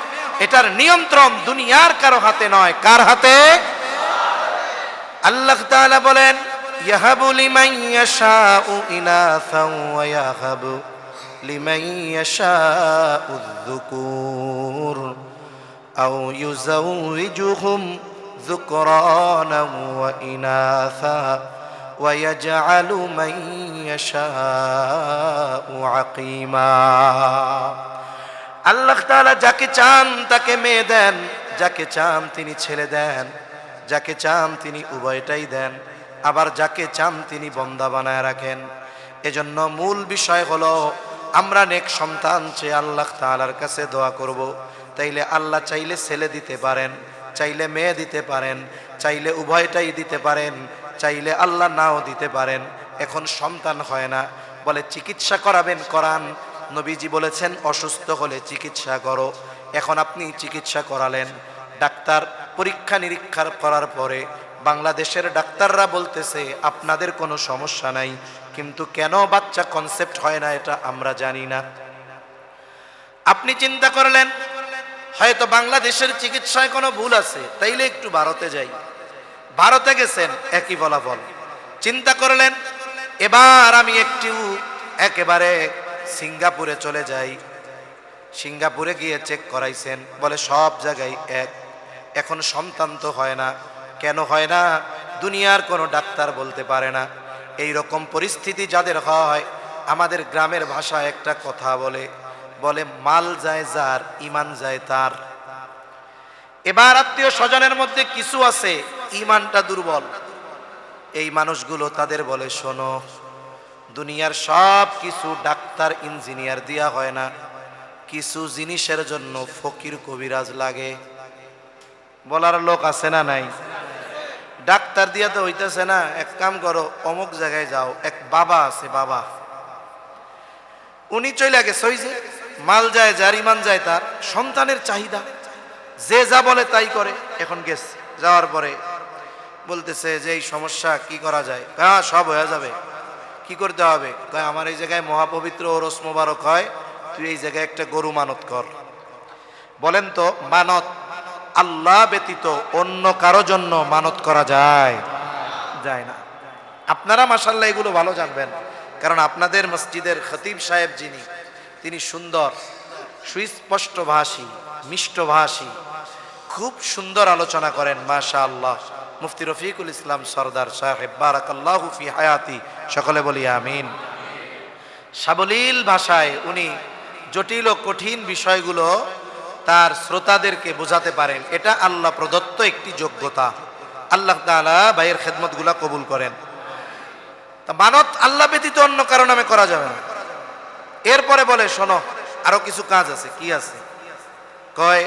এটার নিয়ন্ত্রণ দুনিয়ার কারো হাতে নয়। কার হাতে? আল্লাহ তাআলা বলেন ইয়াহাবু লিমান ইয়াশাউ ইনাসা ওয়া ইয়াহাবু লিমান ইয়াশাউ যুকুর আও ইউযাউযুহুম যুকরানা ওয়া ইনাসা ওয়া ইয়াজআলু মান ইয়াশাউ আকীমা। আল্লাহ তাআলা যাকে চান তাকে মেয়ে দেন, যাকে চান তিনি ছেলে দেন, যাকে চান তিনি উভয়টাই দেন, আবার যাকে চান তিনি বন্দা বানায় রাখেন। এজন্য মূল বিষয় হলো আমরা নেক সন্তান চেয়ে আল্লাহ তাআলার কাছে দোয়া করব। তাইলে আল্লাহ চাইলে ছেলে দিতে পারেন, চাইলে মেয়ে দিতে পারেন, চাইলে উভয়টাই দিতে পারেন, চাইলে আল্লাহ নাও দিতে পারেন। এখন সন্তান হয় না, বলে চিকিৎসা করাবেন, করান। নবীজি বলেছেন অসুস্থ হলে চিকিৎসা করো। এখন আপনি চিকিৎসা করালেন, ডাক্তার পরীক্ষা নিরীক্ষা করার পরে বাংলাদেশের ডাক্তাররা বলতেছে আপনাদের কোনো সমস্যা নাই, কিন্তু কেন বাচ্চা কনসেপ্ট হয় না এটা আমরা জানি না। আপনি চিন্তা করলেন হয়তো বাংলাদেশের চিকিৎসায় কোনো ভুল আছে, তাইলে একটু ভারতে যাই। ভারতে গেছেন, একই ফলাফল। চিন্তা করলেন এবার আমি একেবারে সিঙ্গাপুরে চলে যাই। সিঙ্গাপুরে গিয়ে চেক করাইছেন, বলে সব জায়গায় এক। এখন সন্তান তো হয় না। কেন হয় না? দুনিয়ার কোনো ডাক্তার বলতে পারে না। এই রকম পরিস্থিতি যাদের হয়, আমাদের গ্রামের ভাষায় একটা কথা বলে, বলে মাল যায় যার ইমান যায় তার। এবার আত্মীয় স্বজনের মধ্যে কিছু আছে ইমানটা দুর্বল, এই মানুষগুলো তাদের বলে শোনো, দুনিয়ার সব কিছু ডাক্তার ইঞ্জিনিয়ার দিয়া হয় না, কিছু জিনিসের জন্য ফকির কবিরাজ লাগে। বলার লোক আছে না নাই? ডাক্তার দিয়া তো হইতেছে না, এক কাম করো অমুক জায়গায় যাও, এক বাবা আছে, বাবা উনি চলে গেছে। ওই যে মাল যায় যার ইমান যায় তার, সন্তানের চাহিদা, যে যা বলে তাই করে। এখন গেছে, যাওয়ার পরে বলতেছে যে এই সমস্যা কি করা যায়? হ্যাঁ সব হয়ে যাবে। কি করতে হবে? কয় আমার এই জায়গায় মহাপবিত্র ওরস মোবারক হয়, তুই এই জায়গায় একটা গরু মানত কর। বলেন তো মানত আল্লাহ ব্যতীত অন্য কারো জন্য মানত করা যায়? যায় না। আপনারা মাশাআল্লাহ এগুলো ভালো জানবেন, কারণ আপনাদের মসজিদের খতিব সাহেব যিনি, তিনি সুন্দর, সুস্পষ্ট ভাষী, মিষ্ট ভাষী, খুব সুন্দর আলোচনা করেন মাশাআল্লাহ। মুফতি রফিকুল ইসলাম সরদার সাহেব বারাকাল্লাহু ফি হায়াতি, সকলে বলি আমিন। সাবলীল ভাষায় উনি জটিল ও কঠিন বিষয়গুলো তার শ্রোতাদেরকে বোঝাতে পারেন। এটা আল্লাহ প্রদত্ত একটি যোগ্যতা। আল্লাহ তাআলা ভাইয়ের খেদমতগুলা কবুল করেন। তা মানত আল্লাহ ব্যতীত অন্য কারো নামে করা যাবে না। এরপরে বলে শোনো আরো কিছু কাজ আছে। কি আছে? কয়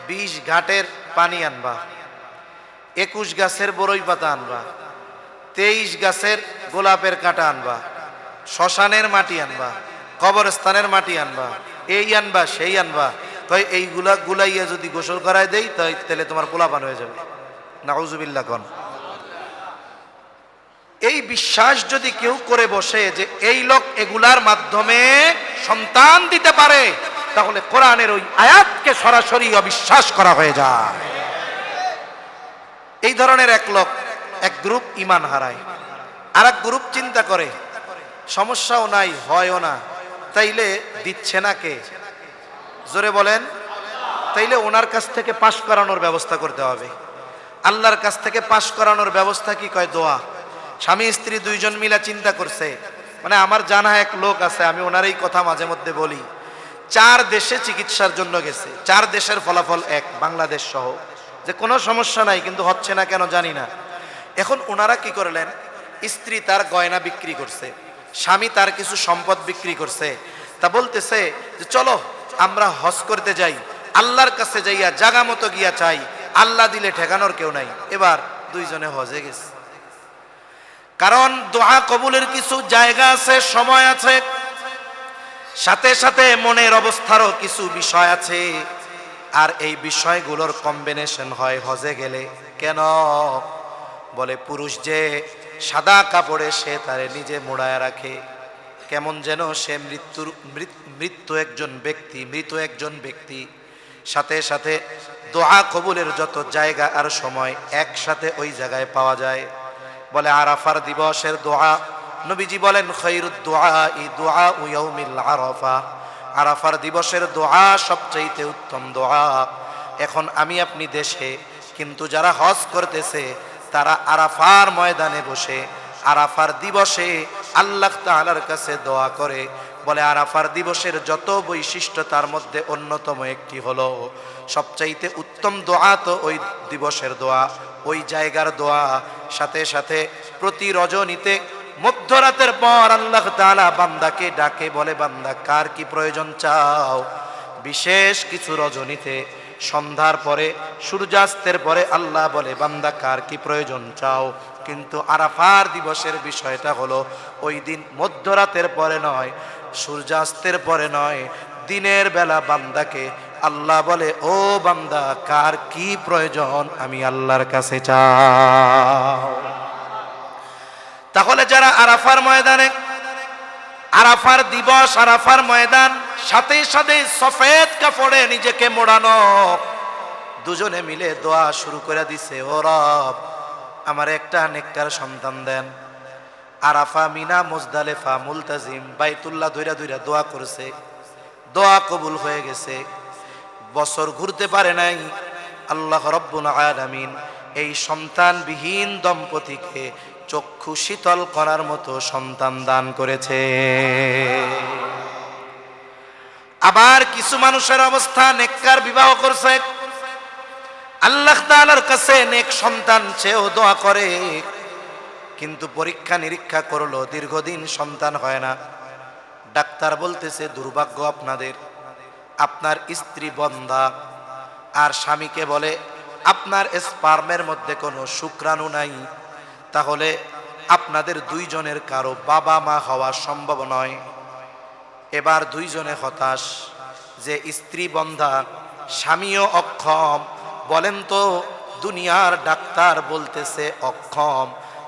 20 ঘাটের পানি আনবা, 21 গাছের বরই পাতা আনবা, 23 গাছের গোলাপের কাঁটা আনবা, শ্মশানের মাটি আনবা, কবরস্থানের মাটি আনবা, এই আনবা সেই আনবা। কয় এইগুলা গুলাইয়া যদি গোসল করায় দেই তাহলে তোমার পোলাপান হয়ে যাবে। নাউজুবিল্লাহ কোন। এই বিশ্বাস যদি কেউ করে বসে যে এই লোক এগুলার মাধ্যমে সন্তান দিতে পারে, তাহলে কোরআনের ওই আয়াতকে সরাসরি অবিশ্বাস করা হয়ে যায়। এই ধরনের এক গ্রুপ ইমান হারায়। আর এক গ্রুপ চিন্তা করে সমস্যাও নাই, হয়ও না, তাইলে দিচ্ছে না কে? জোরে বলেন। তাইলে ওনার কাছ থেকে পাশ করানোর ব্যবস্থা করতে হবে। আল্লাহর কাছ থেকে পাশ করানোর ব্যবস্থা কি? কয় দোয়া। স্বামী স্ত্রী দুইজন মিলা চিন্তা করছে। মানে আমার জানা এক লোক আছে, আমি ওনার এই কথা মাঝে মধ্যে বলি, 4 দেশে চিকিৎসার জন্য গেছে, 4 দেশের ফলাফল এক, বাংলাদেশ সহ, যে কোনো সমস্যা নাই, কিন্তু হচ্ছে না কেন জানি না। এখন ওনারা কি করলেন? স্ত্রী তার গয়না বিক্রি করছে, স্বামী তার কিছু সম্পদ বিক্রি করছে। তা বলতেছে যে চলো আমরা হজ করতে যাই, আল্লাহর কাছে যাইয়া জাগা মতো গিয়া চাই, আল্লাহ দিলে ঠেকানোর কেউ নাই। এবার দুইজনে হজে গেছে। কারণ দোয়া কবুলের কিছু জায়গা আছে, সময় আছে, সাথে সাথে মনের অবস্থারও কিছু বিষয় আছে। আর এই বিষয়গুলোর কম্বিনেশন হয় হজে গেলে। কেন? বলে পুরুষ যে সাদা কাপড়ে সে তারে নিজে মোড়ায় রাখে, কেমন যেন সে মৃত একজন ব্যক্তি, সাথে সাথে দোয়া কবুলের যত জায়গা আর সময় একসাথে ওই জায়গায় পাওয়া যায়। বলে আরাফার দিবসের দোয়া, নবীজি বলেন খায়রুদ দুআই দুআউ ইয়াউমিল আরাফা, আরাফার দিবসের দোয়া সবচেয়ে উত্তম দোয়া। এখন আমি আপনি দেশে, কিন্তু যারা হজ করতেছে তারা আরাফার ময়দানে বসে আরাফার দিবসে আল্লাহ তাআলার কাছে দোয়া করে। বলে আরাফার দিবসের যত বৈশিষ্ট্য তার মধ্যে অন্যতম একটি হলো সবচাইতে উত্তম দোয়া তো ওই দিবসের দোয়া, ওই জায়গার দোয়া। সাথে সাথে প্রতি রজনীতে মধ্যরাতের পর আল্লাহ তাআলা বান্দাকে ডাকে, বলে বান্দা কার কি প্রয়োজন চাও। বিশেষ কিছু রজনীতে সন্ধ্যার পরে সূর্যাস্তের পরে আল্লাহ বলে বান্দা কার কি প্রয়োজন চাও। কিন্তু আরাফার দিবসের বিষয়টা হলো ওই দিন মধ্যরাতের পরে নয়, সূর্যাস্তের পরে নয়, দিনের বেলা বান্দাকে আল্লাহ বলে ও বান্দা কার কি প্রয়োজন আমি আল্লাহর কাছে চাও। তাহলে যারা আরাফার ময়দানে, আরাফার দিবস, আরাফার ময়দান, সাথে সাথে সফেদ কাপড়ে নিজেকে মোড়ানো, দুজনে মিলে দোয়া শুরু করে দিছে, ও রব আমার একটা নেককার সন্তান দেন। আরাফা, মিনা, মুজদালিফা, মুলতাজিম, বাইতুল্লাহ ধইরা ধইরা দোয়া করছে, দোয়া কবুল হয়ে গেছে। বছর ঘুরতে পারে নাই, আল্লাহ রব্বুল আলামিন এই সন্তানবিহীন দম্পতিকে চক্ষু শীতল করার মতো সন্তান দান করেছে। আবার কিছু মানুষের অবস্থা নেককার বিবাহ করছে, আল্লাহ তাআলার কাছে নেক সন্তান চেয়েও দোয়া করে, কিন্তু পরীক্ষা নিরীক্ষা করলো, দীর্ঘদিন সন্তান হয় না। ডাক্তার বলতেছে দুর্ভাগ্য আপনাদের, আপনার স্ত্রী বন্ধা। আর স্বামীকে বলে আপনার স্পার্মের মধ্যে কোনো শুক্রাণু নাই, তাহলে আপনাদের দুইজনের কারো বাবা মা হওয়া সম্ভব নয়। এবার দুইজনে হতাশ যে স্ত্রী বন্ধা, স্বামীও অক্ষম। বলেন তো দুনিয়ার ডাক্তার বলতেছে অক্ষম,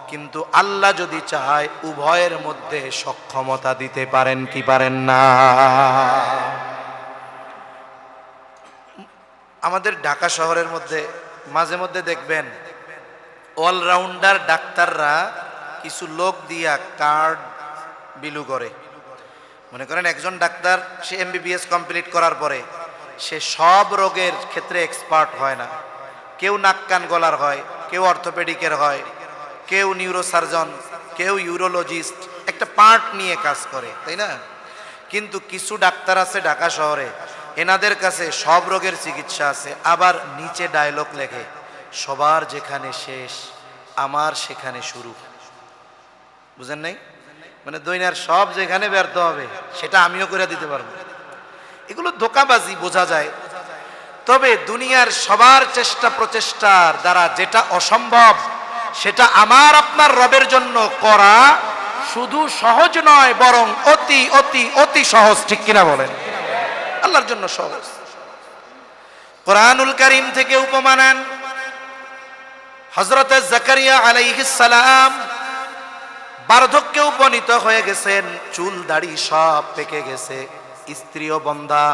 কিন্তু আল্লাহ যদি চায় উভয়ের মধ্যে সক্ষমতা দিতে পারেন কি পারেন না? আমাদের ঢাকা শহরের মধ্যে মাঝে মধ্যে দেখবেন অলরাউন্ডার ডাক্তাররা কিছু লোক দিয়া কার্ড বিলু করে। মনে করেন একজন ডাক্তার, সে এমবিবিএস কমপ্লিট করার পরে সে সব রোগের ক্ষেত্রে এক্সপার্ট হয় না। কেউ নাক কান গলার হয়, কেউ অর্থোপেডিকের হয়, কেউ নিউরোসার্জন, কেউ ইউরোলজিস্ট, একটা পার্ট নিয়ে কাজ করে, তাই না? কিন্তু কিছু ডাক্তার আছে ঢাকা শহরে, এনাদের কাছে সব রোগের চিকিৎসা আছে। আবার নিচে ডায়লগ লেখে, সবার যেখানে শেষ আমার সেখানে শুরু। বুঝেন নাই? মানে দুনিয়ার সব যেখানে ব্যর্থ হবে সেটা আমিও করে দিতে পারবো। এগুলো ধোঁকাবাজি, বোঝা যায়। তবে দুনিয়ার সবার চেষ্টা প্রচেষ্টার দ্বারা যেটা অসম্ভব সেটা আমার আপনার রবের জন্য করা শুধু সহজ নয়, বরং অতি অতি অতি সহজ। ঠিক কিনা বলেন? আল্লাহর জন্য সহজ। কোরআনুল কারীম থেকে উপমা নেন, হযরত জাকারিয়া আলাইহিস সালাম বার্ধক্যে উপনীত হয়ে গেছেন, চুল দাড়ি সব পেকে গেছে, স্ত্রীও বন্ধা।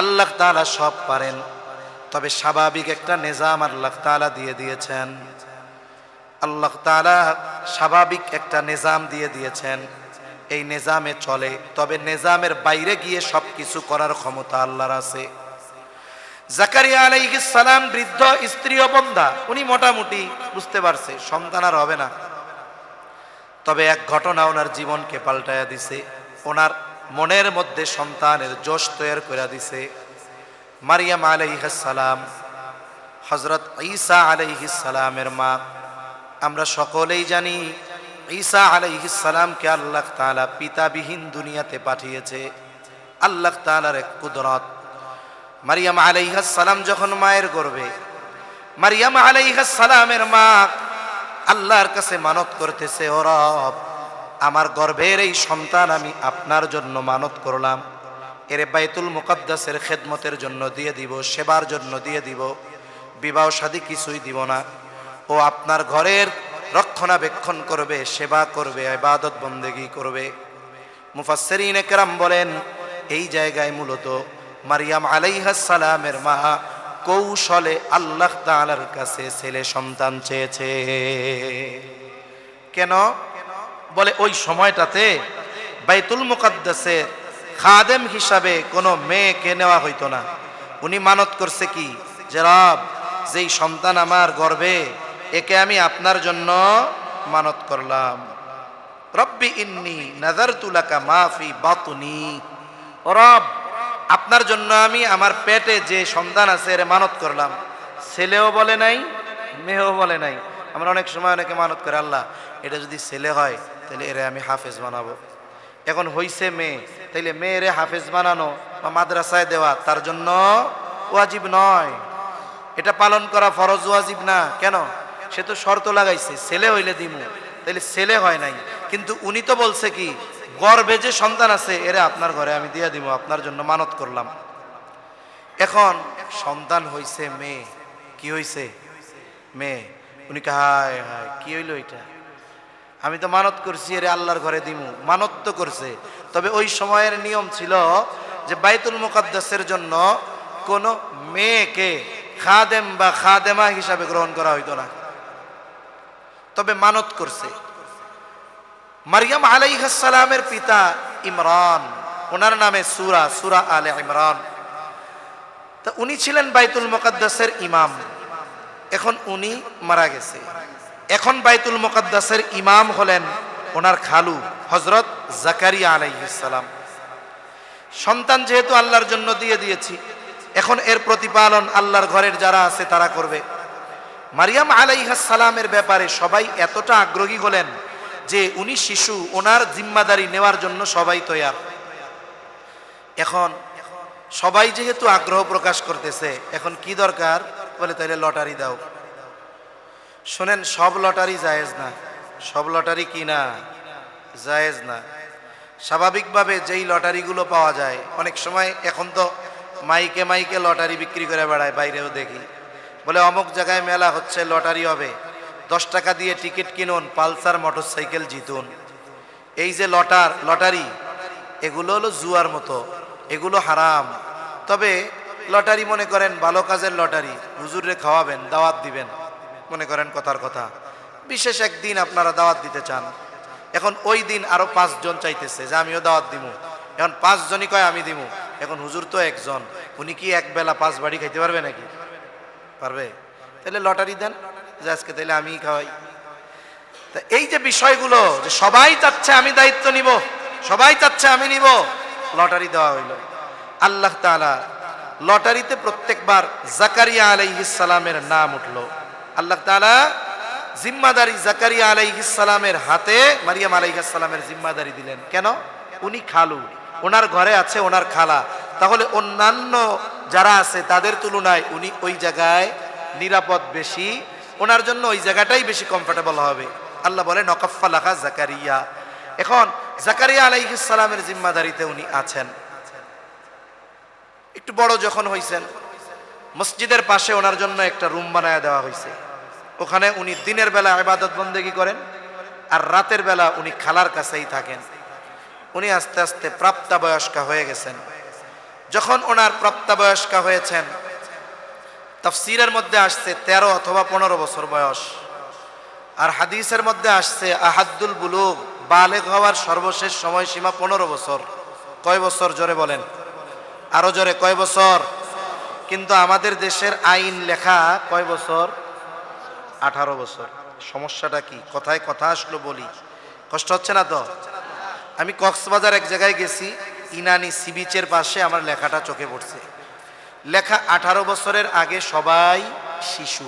আল্লাহ তাআলা সব পারেন, তবে স্বাভাবিক একটা নিজাম আল্লাহ তাআলা দিয়ে দিয়েছেন। আল্লাহ তাআলা স্বাভাবিক একটা নিজাম দিয়ে দিয়েছেন, এই নিজামে চলে। তবে নিজামের বাইরে গিয়ে সবকিছু করার ক্ষমতা আল্লাহর আছে। জাকারিয়া আলাইহিস সালাম বৃদ্ধ, স্ত্রীও বন্ধা, উনি মোটামুটি বুঝতে পারছে সন্তান আর হবে না। তবে এক ঘটনা ওনার জীবনকে পাল্টায়া দিছে, ওনার মনের মধ্যে সন্তানের জোশ তৈরি করে দিছে। মারিয়াম আলাইহিস সালাম, হযরত ঈসা আলাইহিস সালামের মা। আমরা সকলেই জানি ঈসা আলাইহিস সালামকে আল্লাহ তাআলা পিতাবিহীন দুনিয়াতে পাঠিয়েছে, আল্লাহ তাআলার এক কুদরত। মারিয়াম আলাইহিস সালাম যখন মায়ের গর্ভে, মারিয়াম আলাইহিস সালামের মা আল্লাহর কাছে মানত করতেছে, ও রব আমার গর্ভের এই সন্তান আমি আপনার জন্য মানত করলাম, এর বাইতুল মুকাদ্দাসের খেদমতের জন্য দিয়ে দিব, সেবার জন্য দিয়ে দিব, বিবাহ শাদী কিছুই দিব না। ও আপনার ঘরের রক্ষণাবেক্ষণ করবে, সেবা করবে, ইবাদত বন্দেগী করবে। মুফাসসিরিনে কেরাম বলেন এই জায়গায় মূলত মারিয়াম আলাইহিস সালামের মা কৌশলে আল্লাহ তাআলার কাছে ছেলে সন্তান চেয়েছে। কেন? বলে ওই সময়টাতে বাইতুল মুকাদ্দাসে খাদেম হিসাবে কোনো মেয়েকে নেওয়া হইতো না। উনি মানত করছে কি, যে রব, যেই সন্তান আমার গর্ভে, একে আমি আপনার জন্য মানত করলাম। রব্বি ইন্নী নাযারতু লাকা মা ফি বাতনি, ও রব, আপনার জন্য আমি আমার পেটে যে সন্তান আছে এর মানত করলাম। ছেলেও বলে নাই, মেয়েও বলে নাই। আমরা অনেক সময় অনেকে মানত করে, আল্লাহ এটা যদি ছেলে হয় তাহলে এরে আমি হাফেজ বানাবো। এখন হইছে মেয়ে, তাইলে মেয়েরে হাফেজ বানানো বা মাদ্রাসায় দেওয়া তার জন্য ওয়াজিব নয়। এটা পালন করা ফরজ, ওয়াজিব না। কেন? সে তো শর্ত লাগাইছে ছেলে হইলে দিমু, তাইলে ছেলে হয় নাই। কিন্তু উনি তো বলছে কি, গর্ভে যে সন্তান আছে এরে আপনার ঘরে আমি দিয়ে দিব, আপনার জন্য মানত করলাম। এখন সন্তান হইছে মেয়ে। কি হইছে? মেয়ে। উনি কে হায় হায়, কি হইল এটা? আমি তো মানত করছি এরে আল্লাহর ঘরে দিমু। মানত তো করছে, তবে ওই সময়ের নিয়ম ছিল যে বাইতুল মুকাদ্দাসের জন্য কোনো মেয়েকে খাদেম বা খাদেমা হিসাবে গ্রহণ করা হইতো না। তবে মানত করছে। মারিয়াম আলাইহিস সালামের পিতা ইমরান, ওনার নামে সূরা আলে ইমরান। তা উনি ছিলেন বাইতুল মুকাদ্দাসের ইমাম। এখন উনি মারা গেছে। এখন বাইতুল মুকাদ্দাসের ইমাম হলেন ওনার খালু হযরত জাকারিয়া আলাইহিস সালাম। সন্তান যেহেতু আল্লাহর জন্য দিয়ে দিয়েছি, এখন এর প্রতিপালন আল্লাহর ঘরের যারা আছে তারা করবে। মারিয়াম আলাইহিস সালামের ব্যাপারে সবাই এতটা আগ্রহী হলেন যে উনি শিশু, ওনার জিম্মাদারি নেওয়ার জন্য সবাই তৈয়ার। এখন সবাই যেহেতু আগ্রহ প্রকাশ করতেছে, এখন কি দরকার? বলে তাইলে লটারি দাও। শোনেন, সব লটারি জায়েজ না। সব লটারি কি না? জায়েজ না। স্বাভাবিকভাবে যেই লটারিগুলো পাওয়া যায়, অনেক সময় এখন তো মাইকে মাইকে লটারি বিক্রি করে বেড়ায়, বাইরেও দেখি। বলে অমুক জায়গায় মেলা হচ্ছে, লটারি হবে, 10 টাকা দিয়ে টিকিট কিনুন, পালসার মোটরসাইকেল জিতুন। এই যে লটারি, এগুলো হলো জুয়ার মতো, এগুলো হারাম। তবে লটারি মনে করেন ভালো কাজের লটারি, হুজুরে খাওয়াবেন, দাওয়াত দিবেন, মনে করেন কথার কথা, বিশেষ একদিন আপনারা দাওয়াত দিতে চান। এখন ওই দিন আরো 5 জন চাইতেছে যে আমিও দাওয়াত দিমু। এখন 5 জনই কয় আমি দিমু। এখন হুজুর তো একজন, উনি কি এক বেলা 5 বাড়ি খাইতে পারবে নাকি? পারবে? তাহলে লটারি দেন, যে আজকে তাইলে আমি খাওয়াই। তা এই যে বিষয়গুলো, যে সবাই চাচ্ছে আমি দায়িত্ব নিব, সবাই চাচ্ছে আমি নিব, লটারি দেওয়া হইল। আল্লাহ তাআলা লটারিতে প্রত্যেকবার জাকারিয়া আলাইহিস সালামের নাম উঠলো। আল্লাহ তাআলা জিম্মাদারি জাকারিয়া আলাইহিস সালামের হাতে মারিয়াম আলাইহিস সালামের জিম্মাদারি দিলেন। কেন? উনি খালু, ওনার ঘরে আছে ওনার খালা, তাহলে অন্যান্য যারা আছে তাদের তুলনায় উনি ওই জায়গায় নিরাপদ বেশি, ওনার জন্য ওই জায়গাটাই বেশি কমফোর্টেবল হবে। আল্লাহ বলে নকাফফালাহা জাকারিয়া। এখন জাকারিয়া আলাইহিস সালামের জিম্মাদারিতে উনি আছেন। একটু বড় যখন হইছেন, মসজিদের পাশে ওনার জন্য একটা রুম বানায় দেওয়া হয়েছে। ওখানে উনি দিনের বেলা ইবাদত বন্দেগী করেন, আর রাতের বেলা উনি খালার কাছেই থাকেন। উনি আস্তে আস্তে প্রাপ্তবয়স্কা হয়ে গেছেন। যখন ওনার প্রাপ্তবয়স্কা হয়েছেন, তাফসীরের মধ্যে আসছে 13 অথবা 15 বছর বয়স, আর হাদিসের মধ্যে আসছে আহাদ্দুল বুলুগ, বালেগ হওয়ার সর্বশেষ সময়সীমা 15 বছর। কয় বছর? জোরে বলেন, আরো জোরে, কয় বছর? কিন্তু আমাদের দেশের আইন লেখা কয় বছর? 18 বছর। সমস্যাটা কি? কথায় কথা আসলো বলি, কষ্ট হচ্ছে না তো? আমি কক্সবাজার এক জায়গায় গেছি, ইনানি সি বিচের পাশে, আমার লেখাটা চোখে পড়ছে। লেখা 18 বছরের আগে সবাই শিশু।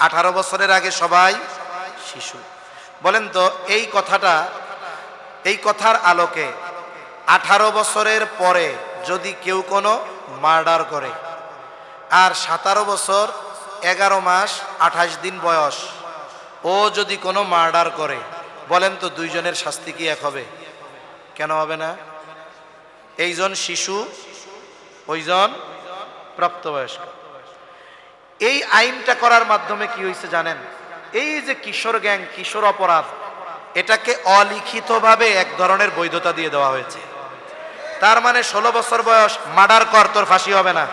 18 বছরের আগে সবাই শিশু। বলেন তো এই কথাটা, এই কথার আলোকে 18 বছরের পরে যদি কেউ কোনো মার্ডার করে, আর 17 বছর 11 মাস 28 দিন বয়স ও যদি কোনো মার্ডার করে, বলেন তো দুইজনের শাস্তি কি এক হবে? কেন হবে না? এইজন শিশু, ওইজন প্রাপ্তবয়স্ক। এই আইনটা করার মাধ্যমে কি হয়েছে জানেন? এই যে কিশোর গ্যাং, কিশোর অপরাধ, এটাকে অলিখিতভাবে এক ধরনের বৈধতা দিয়ে দেওয়া হয়েছে। তার মানে 16 বছর বয়স মার্ডার কর, তোর ফাঁসি হবে না।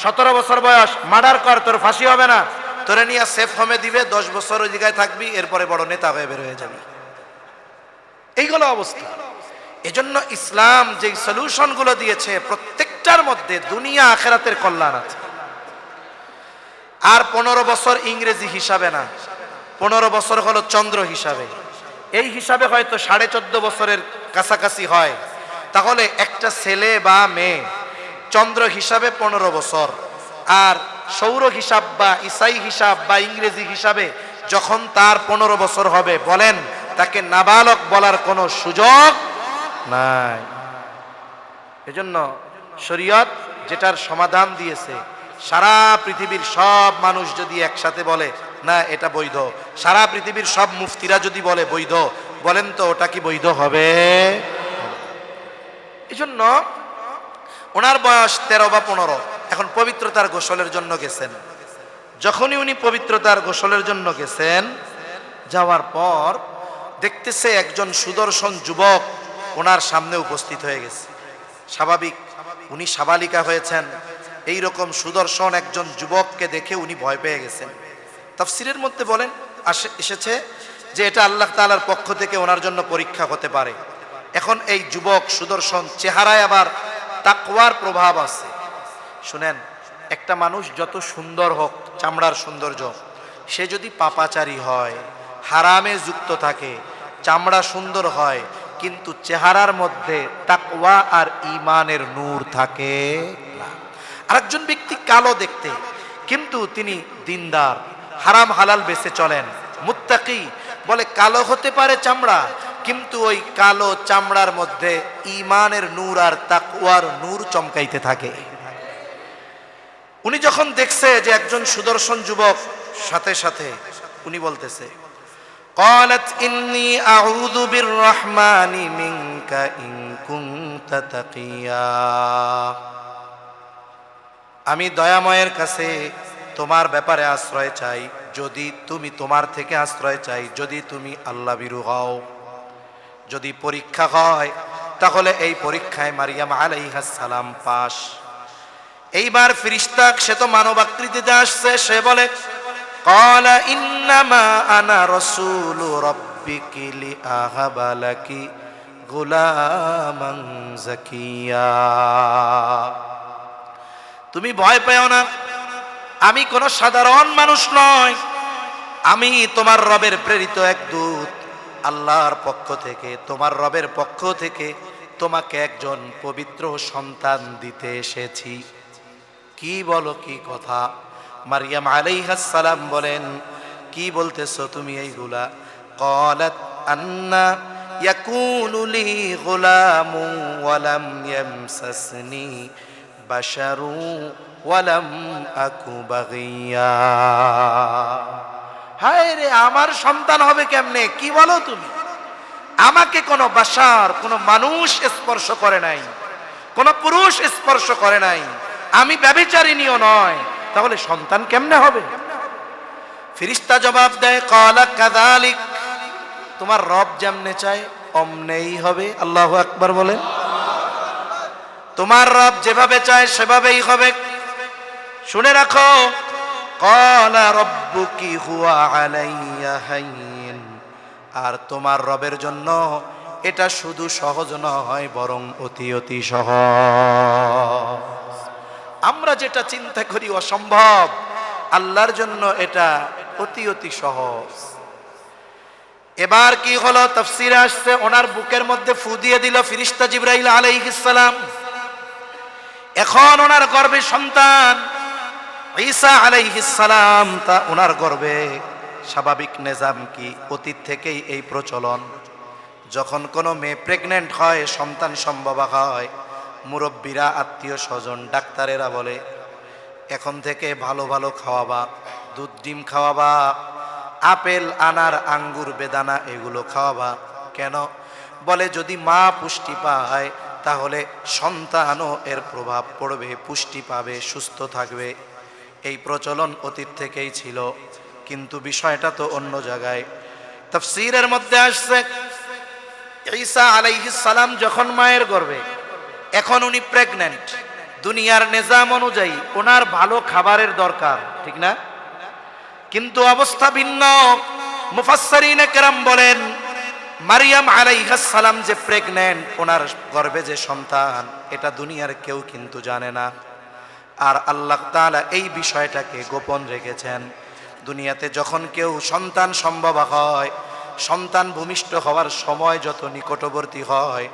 17 বছর বয়স মার্ডার কর, তোর ফাঁসি হবে না। তোরে নিয়ে সেফ হোমে দিবে, 10 বছর ওই জায়গায় থাকবি, এরপরে বড় নেতা হয়ে বের হয়ে যাবি। এইগুলো অবস্থা। এজন্য ইসলাম যেই সলিউশন গুলো দিয়েছে প্রত্যেকটার মধ্যে দুনিয়া আখিরাতের কল্যাণ আছে। আর 15 বছর ইংরেজি হিসাবে না, 15 বছর হলো চন্দ্র হিসাবে। এই হিসাবে হয়তো 14.5 বছরের কাছাকাছি হয়। তাহলে একটা ছেলে বা মেয়ে চন্দ্র হিসাবে 15 বছর, আর সৌর হিসাব বা ইসাই হিসাব বা ইংরেজি হিসাবে যখন তার 15 বছর হবে, বলেন তাকে নাবালক বলার কোনো সুযোগ নাই। এজন্য শরীয়ত যেটার সমাধান দিয়েছে, সারা পৃথিবীর সব মানুষ যদি একসাথে বলে না এটা বৈধ, সারা পৃথিবীর সব মুফতিরা যদি বলে বৈধ, বলেন তো ওটা কি বৈধ হবে? এজন্য ওনার বয়স 13 বা 15, এখন পবিত্রতার গোসলের জন্য গেছেন। যখনই উনি পবিত্রতার গোসলের জন্য গেছেন, যাওয়ার পর দেখতেছে একজন সুদর্শন যুবক ওনার সামনে উপস্থিত হয়ে গেছে। স্বাভাবিক, উনি সাবালিকা হয়েছেন, এই রকম সুদর্শন একজন যুবককে দেখে উনি ভয় পেয়ে গেছেন। তাফসিরের মধ্যে বলেন এসেছে যে এটা আল্লাহ তাআলার পক্ষ থেকে ওনার জন্য পরীক্ষা হতে পারে। এখন এই যুবক সুদর্শন, চেহারায় আবার তাকওয়ার প্রভাব আছে। শুনেন, একটা মানুষ যত সুন্দর হোক, চামড়ার সৌন্দর্য, সে যদি পাপাচারী হয়, হারামে যুক্ত থাকে, চামড়া সুন্দর হয় কিন্তু চেহারার মধ্যে তাকওয়া আর ঈমানের নূর থাকে না। আরেকজন ব্যক্তি কালো দেখতে কিন্তু তিনি দিনদার, হারাম হালাল বেঁচে চলেন, মুত্তাকি, বলে কালো হতে পারে চামড়া কিন্তু ওই কালো চামড়ার মধ্যে ঈমানের নূর আর তাকওয়ার নূর চমকাইতে থাকে। উনি যখন দেখছে যে একজন সুদর্শন যুবক, সাথে সাথে উনি বলতেছে قالت إني أعوذ بالرحمن منك إن كنت تقيا, আমি দয়াময়ের কাছে তোমার ব্যাপারে আশ্রয় চাই, যদি তুমি, তোমার থেকে আশ্রয় চাই যদি তুমি আল্লাহ ভীরু হও। যদি পরীক্ষা হয় তাহলে এই পরীক্ষায় মারিয়াম আলাইহিস সালাম পাস। এইবার ফেরেশতা, সে তো মানব আকৃতিতে আসছে, সে বলে ক্বালা ইন্নামা আনা রাসূলু রাব্বিকি লিআহাবা লাকি গুলামান যাকিয়া, তুমি ভয় পেও না, আমি কোনো সাধারণ মানুষ নয়, আমি তোমার রবের প্রেরিত এক দূত। আল্লাহর পক্ষ থেকে, তোমার রবের পক্ষ থেকে তোমাকে একজন পবিত্র সন্তান দিতে এসেছি। কি বলো, কি কথা? মারিয়াম আলাইহিস সালাম বলেন, কি বলতেছো তুমি এইগুলা? ক্বালাত আন্না ইয়াকুনু লি গুলামু ওয়া লাম ইয়ামসাসনি বাশারু ওয়া লাম আকু বাগিয়া, হায় রে, আমার সন্তান হবে কেমনে? কি বলো তুমি? আমাকে কোনো বাশার, কোনো মানুষ স্পর্শ করে নাই, কোনো পুরুষ স্পর্শ করে নাই, আমি ব্যভিচারিণীও নয়, তাহলে সন্তান কেমনে হবে? ফেরেশতা জবাব দেয়, ক্বালা কাযালিক, তোমার রব যেমনে চায় অমনেই হবে। আল্লাহু আকবার বলেন। তোমার রব যেভাবে চায় সেভাবেই হবে। শুনে রাখো, ক্বালা রাব্বুকি হুয়া আলাইয়া হাইয়্যিন, আর তোমার রবের জন্য এটা শুধু সহজ নয়, বরং অতি অতি সহজ। আমরা যেটা চিন্তা করি অসম্ভব, আল্লাহর জন্য এটা অতি অতি সহজ। এবার কি হলো? তাফসীরে আসছে, ওনার বুকের মধ্যে ফু দিয়ে দিল ফেরেশতা জিবরাইল আলাইহিস সালাম। এখন ওনার গর্ভে সন্তান ঈসা আলাইহিস সালাম, তা ওনার গর্ভে স্বাভাবিক নিজাম কি, অতীত থেকেই এই প্রচলন, যখন কোনো মেয়ে প্রেগনেন্ট হয়, সন্তান সম্ভব হয়, মুরব্বীরা, আত্মীয় স্বজন, ডাক্তারেরা বলে এখন থেকে ভালো ভালো খাওয়াবা, দুধ ডিম খাওয়াবা, আপেল আনার আঙ্গুর বেদানা এগুলো খাওয়াবা। কেন? বলে যদি মা পুষ্টি পায় তাহলে সন্তানও এর প্রভাব পড়বে, পুষ্টি পাবে, সুস্থ থাকবে। এই প্রচলন অতীত থেকেই ছিল, কিন্তু বিষয়টা তো অন্য জায়গায়। তাফসীরের মধ্যে আসছে ঈসা আলাইহিস সালাম যখন মায়ের গর্ভে, এখন উনি প্রেগন্যান্ট, দুনিয়ার নিজাম অনুযায়ী ওনার ভালো খাবারের দরকার, ঠিক না? কিন্তু অবস্থা ভিন্ন। মুফাসসিরিনে কেরাম বলেন মারিয়াম আলাইহিস সালাম যে প্রেগন্যান্ট, ওনার গর্ভে যে সন্তান, এটা দুনিয়ার কেউ কিন্তু জানে না। আর আল্লাহ তাআলা এই বিষয়টাকে গোপন রেখেছেন। দুনিয়াতে যখন কেউ সন্তান সম্ভব হয়, সন্তান ভূমিষ্ঠ হওয়ার সময় যত নিকটবর্তী হয়,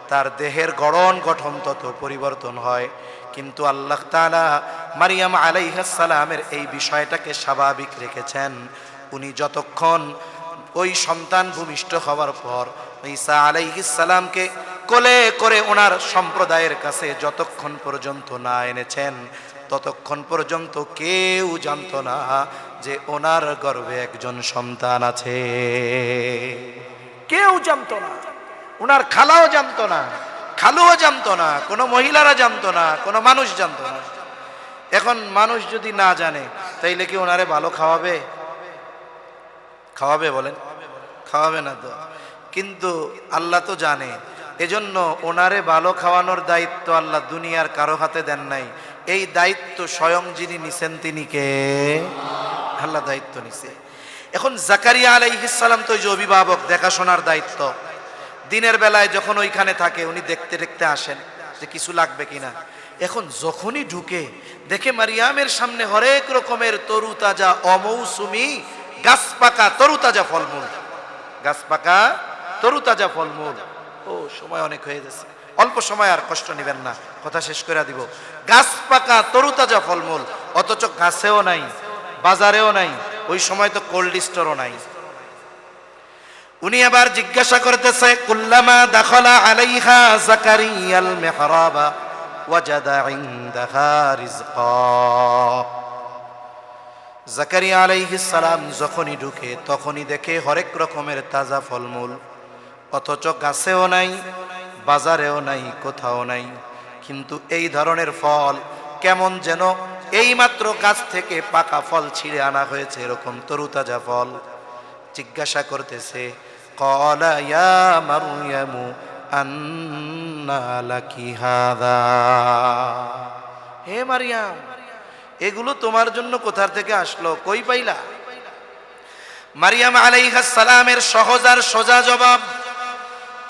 তার দেহের গঠন তত পরিবর্তন হয়। কিন্তু আল্লাহ তাআলা মারিয়াম আলাইহিস সালামের এই বিষয়টাকে স্বাভাবিক রেখেছেন। উনি যতক্ষণ ওই সন্তান ভূমিষ্ঠ হওয়ার পর ঈসা আলাইহিস সালামকে কোলে করে ওনার সম্প্রদায়ের কাছে যতক্ষণ পর্যন্ত না এনেছেন, ততক্ষণ পর্যন্ত কেউ জানতো না যে ওনার গর্ভে একজন সন্তান আছে। কেউ জানতো না, ওনার খালাও জানতো না, খালুও জানতো না, কোনো মহিলারা জানতো না, কোনো মানুষ জানতো না। এখন মানুষ যদি না জানে তাইলে কি ওনারে ভালো খাওয়াবে? খাওয়াবে বলেন? খাওয়াবে না তো। কিন্তু আল্লাহ তো জানে, এজন্য ওনারে ভালো খাওয়ানোর দায়িত্ব আল্লাহ দুনিয়ার কারো হাতে দেন নাই। এই দায়িত্ব স্বয়ং যিনি নিছেন তিনি কে? আল্লাহ দায়িত্ব নিছে। এখন জাকারিয়া আলাইহিস সালাম তো ওই যে অভিভাবক, দেখাশোনার দায়িত্ব। দিনের বেলায় যখন ওইখানে থাকে উনি দেখতে দেখতে আসেন যে কিছু লাগবে কিনা। এখন যখনই ঢুকে দেখে মারিয়ামের সামনে হরেক রকমের তরুতাজা অমৌসুমি গাছ পাকা তরুতাজা ফলমূল, গাছ পাকা তরুতাজা ফলমূল। ও সময় অনেক হয়ে গেছে, অল্প সময়, আর কষ্ট নেবেন না, কথা শেষ করে দিব। গাছ পাকা তরুতাজা ফলমূল, অথচ গাছেও নাই, বাজারেও নাই, ওই সময় তো কোল্ড স্টোরও নাই। উনি আবার জিজ্ঞাসা করতেছে, কুল্লামা দাখালা আলাইহা জাকারিয়াল মিহরাবা ওয়াজাদা ইনদাহা রিজকা। জাকারিয়া আলাইহিস সালাম যখনই ঢুকে তখনই দেখে হরেক রকমের তাজা ফলমূল, অথচ গাছেও নাই, বাজারেও নাই, কোথাও নাই। কিন্তু এই ধরনের ফল কেমন যেন এইমাত্র গাছ থেকে পাকা ফল ছিঁড়ে আনা হয়েছে, এরকম তরুতাজা ফল। জিজ্ঞাসা করতেছে, ক্বালা ইয়া মারইয়ামু আন্না লাকি হাযা। হে মারিয়াম, এগুলো তোমার জন্য কোথা থেকে আসলো, কই পাইলা? মারিয়াম আলাইহিস সালামের সহজ আর সোজা জবাব,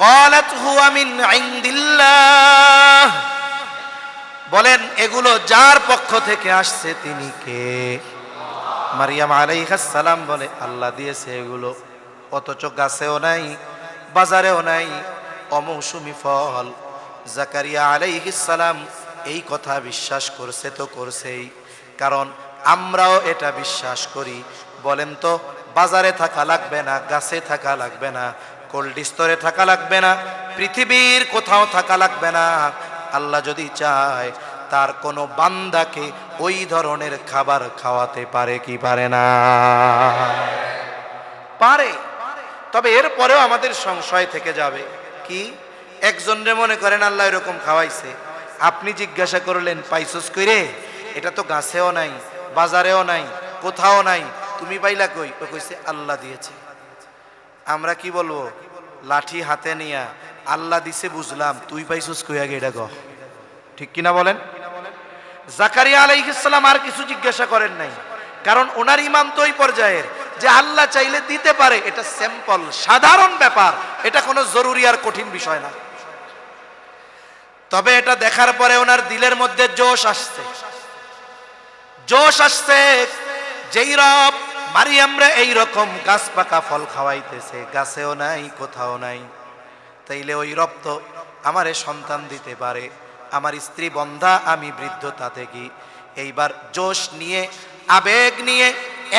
ক্বালাত হুয়া মিন ইনদিল্লাহ। বলেন এগুলো যার পক্ষ থেকে আসছে তিনি কে? মারিয়াম আলাইহিস সালাম বলে আল্লাহ দিয়েছে এগুলো, অথচ গাছেও নাই, বাজারেও নাই, অমৌসুমি ফল। জাকারিয়া আলাইহিস সালাম এই কথা বিশ্বাস করছে তো করছেই, কারণ আমরাও এটা বিশ্বাস করি। বলেন তো, বাজারে থাকা লাগবে না, গাছে থাকা লাগবে না, কোল্ড স্টোরে থাকা লাগবে না, পৃথিবীর কোথাও থাকা লাগবে না। আল্লাহ যদি চায় তার কোনো বান্দাকে ওই ধরনের খাবার খাওয়াতে পারে কি পারে না? পারে। তবে এরপরেও আমাদের সংশয় থেকে যাবে কি, একজনরে মনে করেন আল্লাহ এরকম খাওয়াইছে, আপনি জিজ্ঞাসা করলেন পাইছস কইরে, এটা তো গাছেও নাই, বাজারেও নাই, কোথাও নাই, তুমি পাইলা কই? ও কইছে আল্লাহ দিয়েছে। আমরা কি বলবো? লাঠি হাতে নিয়া আল্লাহ দিছে বুঝলাম, তুই পাইছস কই আগে এটা গো, ঠিক কিনা বলেন? জাকারিয়া আলাইহিস সালাম আর কিছু জিজ্ঞাসা করেন নাই, কারণ ওনার ঈমান তো ওই পর্যায়ের যে আল্লাহ চাইলে দিতে পারে। এটা সিম্পল সাধারণ ব্যাপার, এটা কোনো জরুরি আর কঠিন বিষয় না। তবে এটা দেখার পরে ওনার দিলের মধ্যে জোশ আসছে, জোশ আসছে। যেই রব মারিয়ামরে এইরকম গাছ পাকা ফল খাওয়াইতেছে, গাছেও নাই, কোথাও নাই, তাইলে ওই রব তো আমারে সন্তান দিতে পারে। আমার স্ত্রী বন্ধা, আমি বৃদ্ধতা থেকে, এইবার জোশ নিয়ে, আবেগ নিয়ে,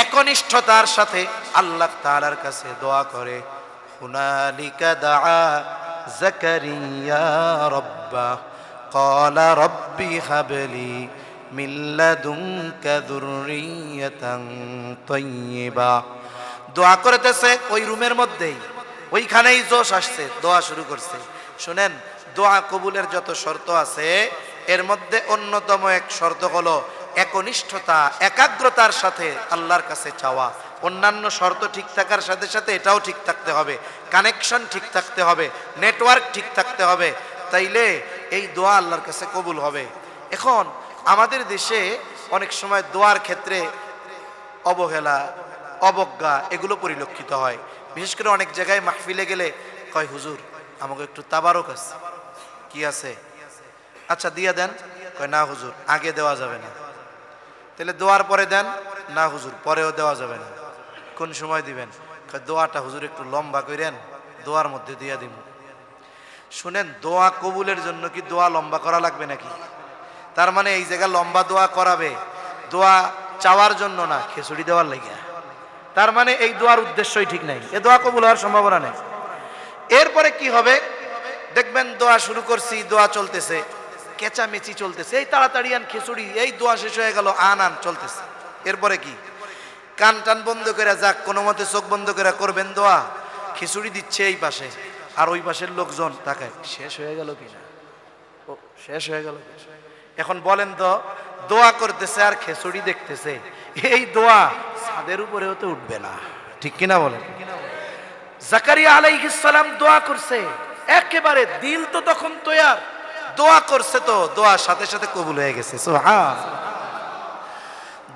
একনিষ্ঠতার সাথে আল্লাহ তাআলার কাছে দোয়া করে। হুনালিকা দাআ জাকারিয়া রাব্বা ক্বালা রাব্বি হাবলি মিন লাদুনকা যুররিয়াতান তাইয়্যিবা। দোয়া করতেছে ওই রুমের মধ্যেই, ওইখানেই জোশ আসছে, দোয়া শুরু করছে। শুনেন, দোয়া কবুলের যত শর্ত আছে এর মধ্যে অন্যতম এক শর্ত হলো একনিষ্ঠতা, একাগ্রতার সাথে আল্লাহর কাছে চাওয়া। অন্যান্য শর্ত ঠিক থাকার সাথে সাথে এটাও ঠিক থাকতে হবে, কানেকশন ঠিক থাকতে হবে, নেটওয়ার্ক ঠিক থাকতে হবে। তাইলে এই দোয়া আল্লাহর কাছে কবুল হবে। এখন আমাদের দেশে অনেক সময় দোয়ার ক্ষেত্রে অবহেলা, অবজ্ঞা এগুলো পরিলক্ষিত হয়। বিশেষ করে অনেক জায়গায় মাহফিলে গেলে কয়, হুজুর আমাকে একটু তাবারক আছে। কি আছে? আচ্ছা দিয়া দেন। কয় না হুজুর, আগে দেওয়া যাবে না। তাহলে দোয়ার পরে দেন। না হুজুর, পরেও দেওয়া যাবে না। কোন সময় দিবেন? কয় দোয়াটা হুজুর একটু লম্বা করেন, দোয়ার মধ্যে দিয়া দিব। শুনেন, দোয়া কবুলের জন্য কি দোয়া লম্বা করা লাগবে নাকি? তার মানে এই জায়গা লম্বা দোয়া করাবে দোয়া চাওয়ার জন্য না, খিচুড়ি দেওয়ার লাগিয়া। তার মানে এই দোয়ার উদ্দেশ্যই ঠিক নাই, এ দোয়া কবুল হওয়ার সম্ভাবনা নেই। এরপরে কি হবে দেখবেন, দোয়া শুরু করছি, দোয়া চলতেছে, কেচামেচি চলতেছে, এই তাড়াতাড়ি আন খিচুড়ি, এই দোয়া শেষ হয়ে গেল, আন চলতেছে। এরপরে কি, কান টান বন্ধ করে যাক, কোনো মতে চোখ বন্ধ করে করবেন দোয়া। খিচুড়ি দিচ্ছে এই পাশে, আর ওই পাশের লোকজন তাকায়, শেষ হয়ে গেল কিনা, ও শেষ হয়ে গেল। এখন বলেন তো, দোয়া করতেছে আর খিচুড়ি দেখতেছে, এই দোয়া ছাদের উপরেও তো উঠবে না, ঠিক কিনা বলেন? জাকারিয়া আলাইহিস সালাম দোয়া করছে, একেবারে দিল তো তখন তৈয়ার, দোয়া করছে তো দোয়ার সাথে সাথে কবুল হয়ে গেছে। সুবহান।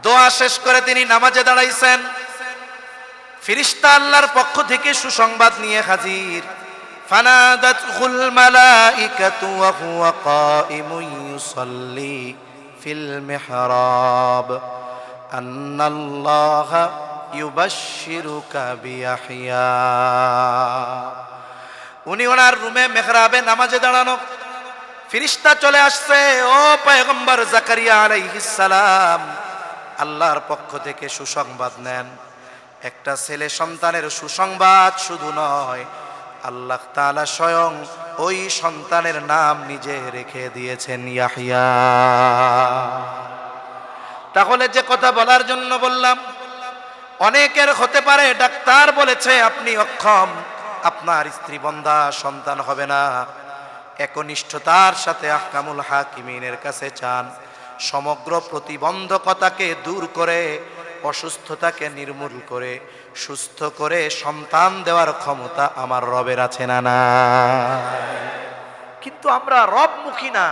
দোয়া শেষ করে তিনি নামাজে দাঁড়াইছেন, ফেরেশতা আল্লাহর পক্ষ থেকে সুসংবাদ নিয়ে হাজির। ফানাদাতুল মালাইকাতু ওয়া হুয়া কাইমুন ইউসাল্লি ফিল মিহরাব আন্নাল্লাহা ইউবাশশিরুকা বিয়াহইয়া। উনি ওনার রুমে মেহরাবে নামাজে দাঁড়ানো, ফেরেশতা চলে আসছে, ও পয়গম্বর জাকারিয়া আলাইহিস সালাম, আল্লাহর পক্ষ থেকে সুসংবাদ নেন। একটা ছেলে সন্তানের সুসংবাদ শুধু নয়, আল্লাহ তাআলা স্বয়ং ওই সন্তানের নাম নিজে রেখে দিয়েছেন ইয়াহইয়া। তাহলে যে কথা বলার জন্য বললাম, অনেকের হতে পারে ডাক্তার বলেছে আপনি অক্ষম, আপনার স্ত্রী বন্ধা, সন্তান হবে না। একনিষ্ঠতার সাথে আহকামুল হাকিমিনের কাছে চান, সমগ্র প্রতিবন্ধকতাকে দূর করে, অসুস্থতাকে নির্মূল করে, সুস্থ করে সন্তান দেওয়ার ক্ষমতা আমার রবের আছে না না? কিন্তু আমরা রবমুখী না,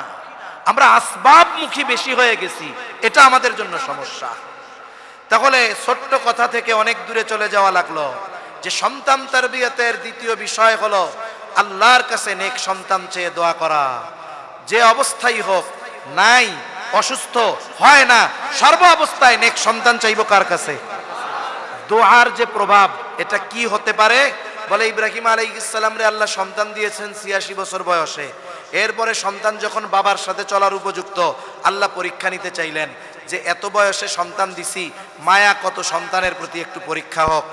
আমরা আসবাবমুখী বেশি হয়ে গেছি, এটা আমাদের জন্য সমস্যা। তাহলে ছোট্ট কথা থেকে অনেক দূরে চলে যাওয়া লাগলো, যে সন্তান তারবিয়াতের দ্বিতীয় বিষয় হলো আল্লাহর কাছে নেক সন্তান চেয়ে দোয়া করা। যে অবস্থায় হোক, নাই, অসুস্থ, হয় না, সর্ব অবস্থায় নেক সন্তান চাইব কার কাছে? দোয়ার যে প্রভাব, এটা কি হতে পারে? বলে ইব্রাহিম আলাইহিস সালাম রে আল্লাহ সন্তান দিয়েছেন ৮৬ বছর বয়সে। এরপরে সন্তান যখন বাবার সাথে চলার উপযুক্ত, আল্লাহ পরীক্ষা নিতে চাইলেন যে এত বয়সে সন্তান দিছি, মায়া কত সন্তানের প্রতি, একটু পরীক্ষা হোক।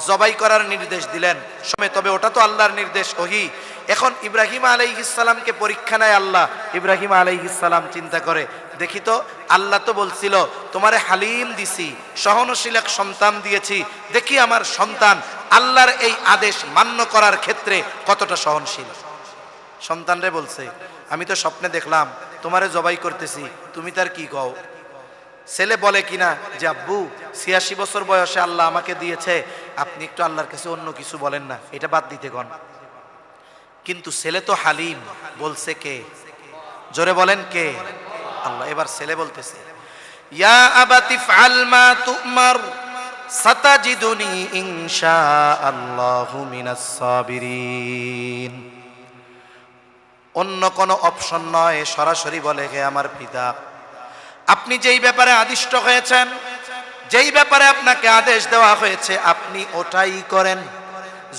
জবাই করার নির্দেশ দিলেন সময়, তবে ওটা তো আল্লাহর নির্দেশ, ওহি। এখন ইব্রাহিম আলাইহিস সালামকে পরীক্ষা নেয় আল্লাহ। ইব্রাহিম আলাইহিস সালাম চিন্তা করে, দেখি তো, আল্লাহ তো বলছিল তোমারে হালিম দিছি, সহনশীল এক সন্তান দিয়েছি, দেখি আমার সন্তান আল্লাহর এই আদেশ মান্য করার ক্ষেত্রে কতটা সহনশীল। সন্তানরে বলছে, আমি তো স্বপ্নে দেখলাম তোমারে জবাই করতেছি, তুমি তার কি কও? ছেলে বলে কিনা যে আব্বু ৮৬ বছর বয়সে আল্লাহ আমাকে দিয়েছে, আপনি একটু আল্লাহর কাছে অন্য কিছু বলেন না, এটা বাদ দিতে কোন। কিন্তু ছেলে তো হালিম, বলছে কে? জোরে বলেন কে? আল্লাহ। এবার ছেলে বলতেছে, ইয়া আবাতি ফাআল মা তুমার সাতাজিদুনি ইনশাআল্লাহু মিনাস সাবিরিন। অন্য কোনো অপশন নয়, সরাসরি বলে, হে আমার পিতা, আপনি যেই ব্যাপারে আদিষ্ট হয়েছেন, যেই ব্যাপারে আপনাকে আদেশ দেওয়া হয়েছে, আপনি ওটাই করেন।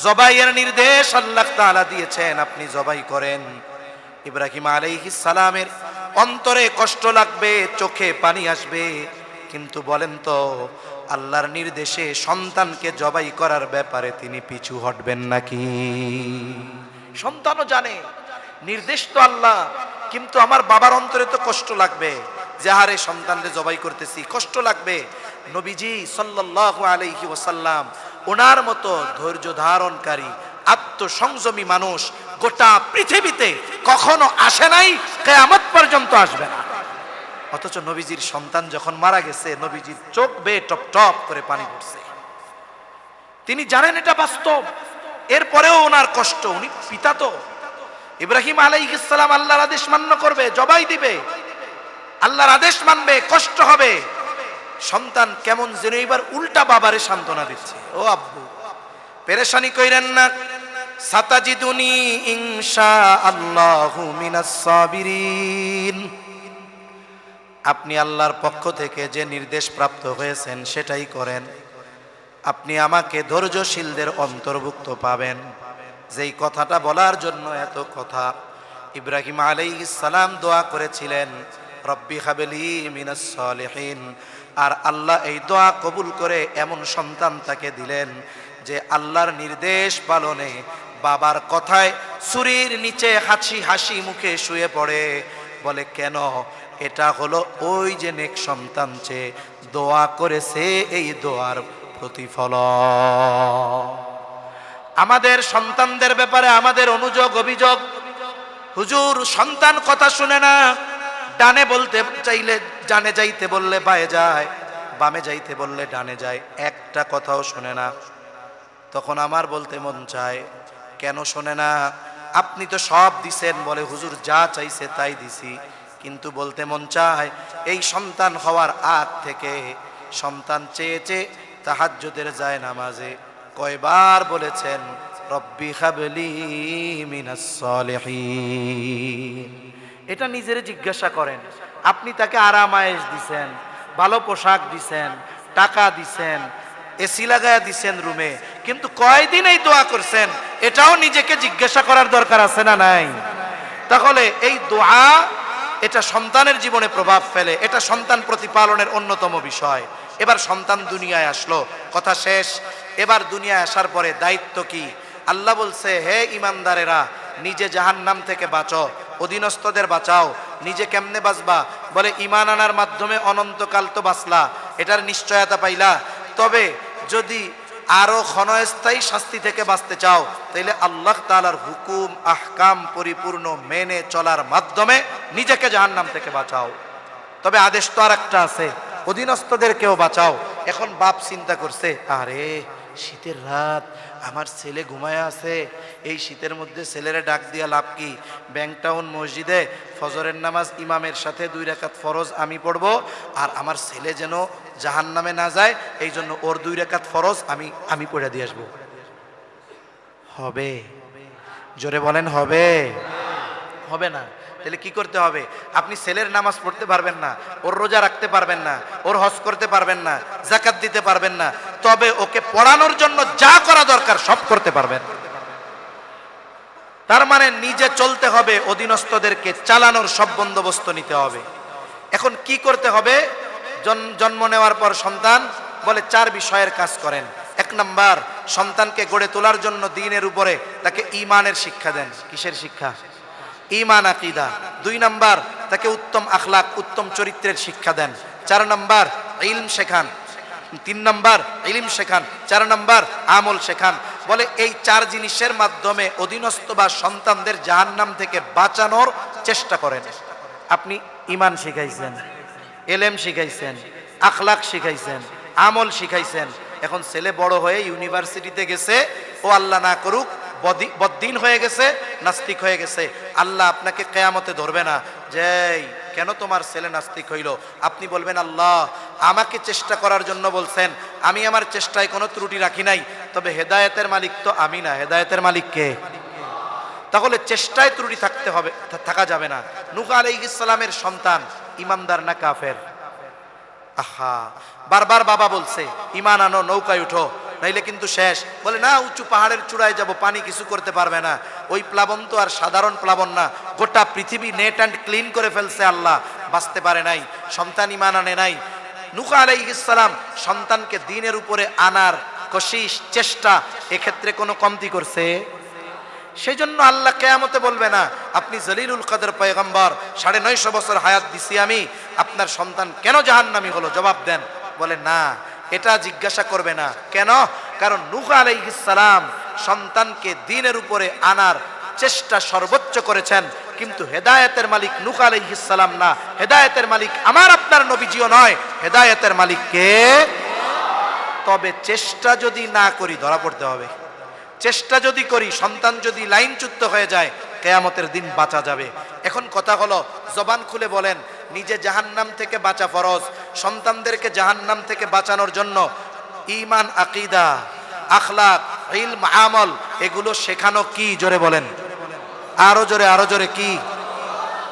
জবাইয়ের নির্দেশ আল্লাহ তাআলা দিয়েছেন, আপনি জবাই করেন। ইব্রাহিম আলাইহিস সালামের অন্তরে কষ্ট লাগবে, চোখে পানি আসবে, কিন্তু বলেন তো, আল্লাহর নির্দেশে সন্তানকে জবাই করার ব্যাপারে তিনি পিছু হটবেন নাকি? সন্তানও জানে নির্দেশ তো আল্লাহ, কিন্তু আমার বাবার অন্তরে তো কষ্ট লাগবে যে হারে সন্তানকে জবাই করতেছি, কষ্ট লাগবে। নবীজি সাল্লাল্লাহু আলাইহি ওয়াসাল্লাম ওনার মতো ধৈর্য ধারণকারী, আত্মসংযমী মানুষ গোটা পৃথিবীতে কখনো আসে নাই, কিয়ামত পর্যন্ত আসবে না। অথচ নবীজির সন্তান যখন মারা গেছে, নবীজির চোখ বেয়ে টপ টপ করে পানি পড়ছে। তিনি জানেন এটা বাস্তব, এরপরেও ওনার কষ্ট, উনি পিতা তো। ইব্রাহিম আলাইহিস সালাম আল্লাহর আদেশ মান্য করবে, জবাই দিবে, আল্লাহর আদেশ মানবে, কষ্ট হবে। সন্তান কেমন যেন এবার উল্টা বাবারে সান্ত্বনা দিচ্ছে, ও আব্বু পেরেশানি কইরেন না, সাতাজিদুনি ইনশাআল্লাহু মিনাস সাবিরিন। আপনি আল্লাহর পক্ষ থেকে যে নির্দেশ প্রাপ্ত হয়েছেন সেটাই করেন, আপনি আমাকে ধৈর্যশীলদের অন্তর্ভুক্ত পাবেন। যেই কথাটা বলার জন্য এত কথা, ইব্রাহিম আলাইহিস সালাম দোয়া করেছিলেন, রব্বি হাবলি মিনাস সালিহিন। আর আল্লাহ এই দোয়া কবুল করে এমন সন্তান তাকে দিলেন যে আল্লাহর নির্দেশ পালনে বাবার কথায় ছুরির নিচে হাসি হাসি মুখে শুয়ে পড়ে। বলে কেন? এটা হলো ওই যে নেক সন্তান চেয়ে দোয়া করেছে, এই দোয়ার প্রতিফল। আমাদের সন্তানদের ব্যাপারে আমাদের অনুযোগ অভিযোগ, হুজুর সন্তান কথা শুনে না, ডানে বলতে চাইলে ডানে যাইতে বললে বায়ে যায়, বামে যাইতে বললে ডানে যায়, একটা কথাও শোনে না। তখন আমার বলতে মন চায়, কেন শোনে না? আপনি তো সব দিছেন। বলে হুজুর যা চাইছে তাই দিছি, কিন্তু বলতে মন চায় এই সন্তান হওয়ার আগ থেকে সন্তান চেয়ে চেয়ে তাহাজ্জুদের যায় নামাজে কয়বার বলেছেন রব্বি হাবলি মিনাস সালিহিন। এটা নিজেরে জিজ্ঞাসা করেন। আপনি তাকে আরাম আয়েশ দিছেন, ভালো পোশাক দিছেন, টাকা দিছেন, এসি লাগায়া দিছেন রুমে, কিন্তু কয়দিন এই দোয়া করছেন? এটাও নিজেকে জিজ্ঞাসা করার দরকার আছে না নাই? তাহলে এই দোয়া এটা সন্তানের জীবনে প্রভাব ফেলে, এটা সন্তান প্রতিপালনের অন্যতম বিষয়। এবার সন্তান দুনিয়ায় আসলো, কথা শেষ। এবার দুনিয়ায় আসার পরে দায়িত্ব কি? আল্লাহ বলছে, হে ইমানদারেরা, নিজে জাহান্নাম থেকে বাঁচো, অধীনস্থদের বাঁচাও। নিজে কেমনে বাঁচবা? বলে ঈমান আনার মাধ্যমে অনন্তকাল তো বাঁচলা, এটার নিশ্চয়তা পাইলা। তবে যদি আরো ক্ষণস্থায়ী শাস্তি থেকে বাঁচতে চাও, তাইলে আল্লাহ তাআলার হুকুম আহকাম পরিপূর্ণ মেনে চলার মাধ্যমে নিজেকে জাহান্নাম থেকে বাঁচাও। তবে আদেশ তো আর একটা আছে, অধীনস্থদেরকেও বাঁচাও। এখন বাপ চিন্তা করছে, আরে শীতের রাত, আমার ছেলে ঘুমায় আছে, এই শীতের মধ্যে ছেলেরে ডাক দিয়া লাভ কি? ব্যাংটাউন মসজিদে ফজরের নামাজ ইমামের সাথে 2 রাকাত ফরজ আমি পড়ব, আর আমার ছেলে যেন জাহান্নামে না যায়, এই জন্য ওর 2 রাকাত ফরজ আমি পড়ে দিয়ে আসবো। হবে? জোরে বলেন হবে? হবে না। তাহলে কি করতে হবে? আপনি ছেলের নামাজ পড়তে পারবেন না, ওর রোজা রাখতে পারবেন না, ওর হজ করতে পারবেন না, যাকাত দিতে পারবেন না, তবে ওকে পড়ানোর জন্য যা করা দরকার সব করতে পারবেন। তার মানে নিজে চলতে হবে, অধীনস্থদেরকে চালানোর সব বন্দোবস্ত নিতে হবে। এখন কি করতে হবে? জন্ম নেওয়ার পর সন্তান বলে 4 বিষয়ের কাজ করেন। 1 নাম্বার, সন্তানকে গড়ে তোলার জন্য দ্বীনের উপরে তাকে ঈমানের শিক্ষা দেন। কিসের শিক্ষা? ঈমান আকীদা। 2 নাম্বার, তাকে উত্তম আখলাক, উত্তম চরিত্রের শিক্ষা দেন। 4 নাম্বার, ইলম শেখান। 3 নাম্বার, ইলম শেখান। 4 নাম্বার, আমল শেখান। বলে এই 4 জিনিসের মাধ্যমে অধীনস্থ বা সন্তানদের জাহান্নাম থেকে বাঁচানোর চেষ্টা করেন। আপনি ঈমান শিখাইছেন, ইলম শিখাইছেন, আখলাক শিখাইছেন, আমল শিখাইছেন। এখন ছেলে বড় হয়ে ইউনিভার্সিটিতে গেছে, ও আল্লাহ না করুক বদ্দিন হয়ে গেছে, নাস্তিক হয়ে গেছে। আল্লাহ আপনাকে কিয়ামতে ধরবে না যে কেন তোমার ছেলে নাস্তিক হইল। আপনি বলবেন, আল্লাহ আমাকে চেষ্টা করার জন্য বলছেন, আমি আমার চেষ্টায় কোনো ত্রুটি রাখি নাই, তবে হেদায়েতের মালিক তো আমি না, হেদায়েতের মালিক কে? তাহলে চেষ্টায় ত্রুটি থাকা যাবে না। নূহ আলাইহিস সালামের সন্তান ইমানদার না কাফের? আহা, বারবার বাবা বলছে ঈমান আনো, নৌকায় উঠো, নাইলে কিন্তু শেষ। বলে না, উঁচু পাহাড়ের চূড়ায় যাব, পানি কিছু করতে পারবে না। ওই প্লাবন তো আর সাধারণ প্লাবন না, গোটা পৃথিবী নেট অ্যান্ড ক্লিন করে ফেলছে আল্লাহ, বাঁচতে পারে নাই। সন্তান ঈমান আনে নাই। নূহ আলাইহিস সালাম সন্তানকে দ্বীনের উপরে আনার কোশিশ, চেষ্টা, এক্ষেত্রে কোনো কমতি করছে? সেই জন্য আল্লাহ কিয়ামতে বলবে না, আপনি জলিলুল কদর পয়গম্বর, 950 বছর হায়াত দিছি আমি, আপনার সন্তান কেন জাহান্নামী হলো, জবাব দেন। বলে না, এটা জিজ্ঞাসা করবে না। কেন? কারণ নূহ আলাইহিস সালাম সন্তানকে দ্বীনের উপরে আনার চেষ্টা সর্বোচ্চ করেছেন, কিন্তু হেদায়েতের মালিক নূহ আলাইহিস সালাম না, হেদায়েতের মালিক আমার আপনার নবীজিও নয়, হেদায়েতের মালিক কে? তবে চেষ্টা যদি না করি ধরা পড়তে হবে। চেষ্টা যদি করি, সন্তান যদি লাইনচ্যুত হয়ে যায়, কিয়ামতের দিন বাঁচা যাবে। এখন কথা হলো, জবান খুলে বলেন, নিজে জাহান্নাম থেকে বাঁচা ফরজ, সন্তানদেরকে জাহান্নাম থেকে বাঁচানোর জন্য ঈমান, আকীদা, আখলাক, ইলম, আমল এগুলো শেখানো কি? জোরে বলেন, আরো জোরে, আরো জোরে কি?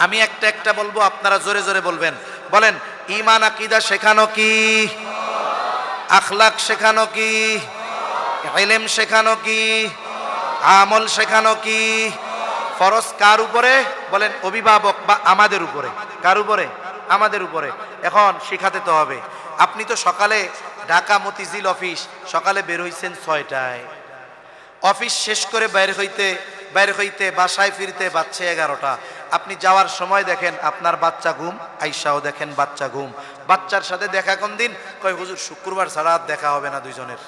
আমি একটা একটা বলবো, আপনারা জোরে জোরে বলবেন। বলেন, ঈমান আকীদা শেখানো কি? আখলাক শেখানো কি? ইলম শেখানো কি? আমল শেখানো কি? ফরজ কার উপরে? বলেন, অভিভাবক বা আমাদের উপরে। কার উপরে? আমাদের উপরে। এখন শিখাতে তো হবে। আপনি তো সকালে ঢাকা মতিঝিল অফিস, সকালে বের হইছেন 6টায়, অফিস শেষ করে বাইরে হইতে বাসায় ফিরতে বাচ্চা 11টা। আপনি যাওয়ার সময় দেখেন আপনার বাচ্চা ঘুম, আইসাও দেখেন বাচ্চা ঘুম। বাচ্চার সাথে দেখা কোন দিন? কয় হুজুর শুক্রবার ছাড়া আর দেখা হবে না, দুইজনের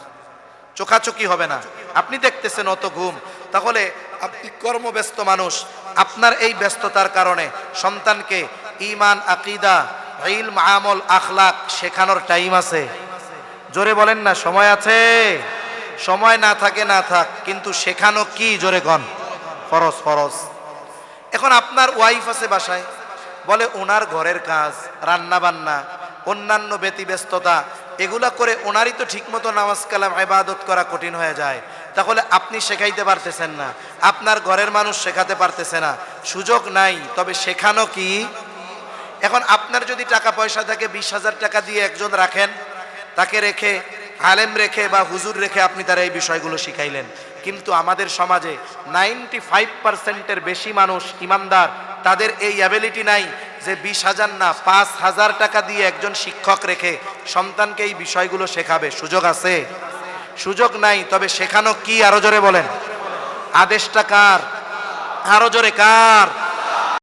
চোখাচোখি হবে না। আপনি দেখতেছেন অত ঘুম। তাহলে আপনি কর্মব্যস্ত মানুষ, আপনার এই ব্যস্ততার কারণে সন্তানকে ঈমান, আকীদা, ইলম, আমল, আখলাক শেখানোর টাইম আছে? জোরে বলেন না, সময় আছে? সময় না থাকে না থাক, কিন্তু শেখানো কি? জোরে কন, ফরজ, ফরজ। এখন আপনার ওয়াইফ আছে বাসায়, বলে ওনার ঘরের কাজ, রান্না বান্না, অন্যান্য ব্যতিব্যস্ততা, এগুলা করে ওনারই তো ঠিকমতো নামাজ কালাম ইবাদত করা কঠিন হয়ে যায়। তাহলে আপনি শেখাইতে পারতেছেন না, আপনার ঘরের মানুষ শেখাতে পারতেছে না, সুযোগ নাই, তবে শেখানো কি? এখন আপনার যদি টাকা পয়সা থাকে, 20,000 টাকা দিয়ে একজন রাখেন, তাকে রেখে, আলেম রেখে বা হুজুর রেখে আপনি তার এই বিষয়গুলো শিখাইলেন। কিন্তু আমাদের সমাজে 95%-এর বেশি মানুষ ইমানদার, তাদের এই অ্যাবিলিটি নাই যে 20,000 না 5,000 টাকা দিয়ে একজন শিক্ষক রেখে সন্তানকে এই বিষয়গুলো শেখাবে। সুযোগ আছে? সুযোগ নাই, তবে শেখানো কি? আরো জোরে বলেন, আদেশটা কার? আরো জোরে কার?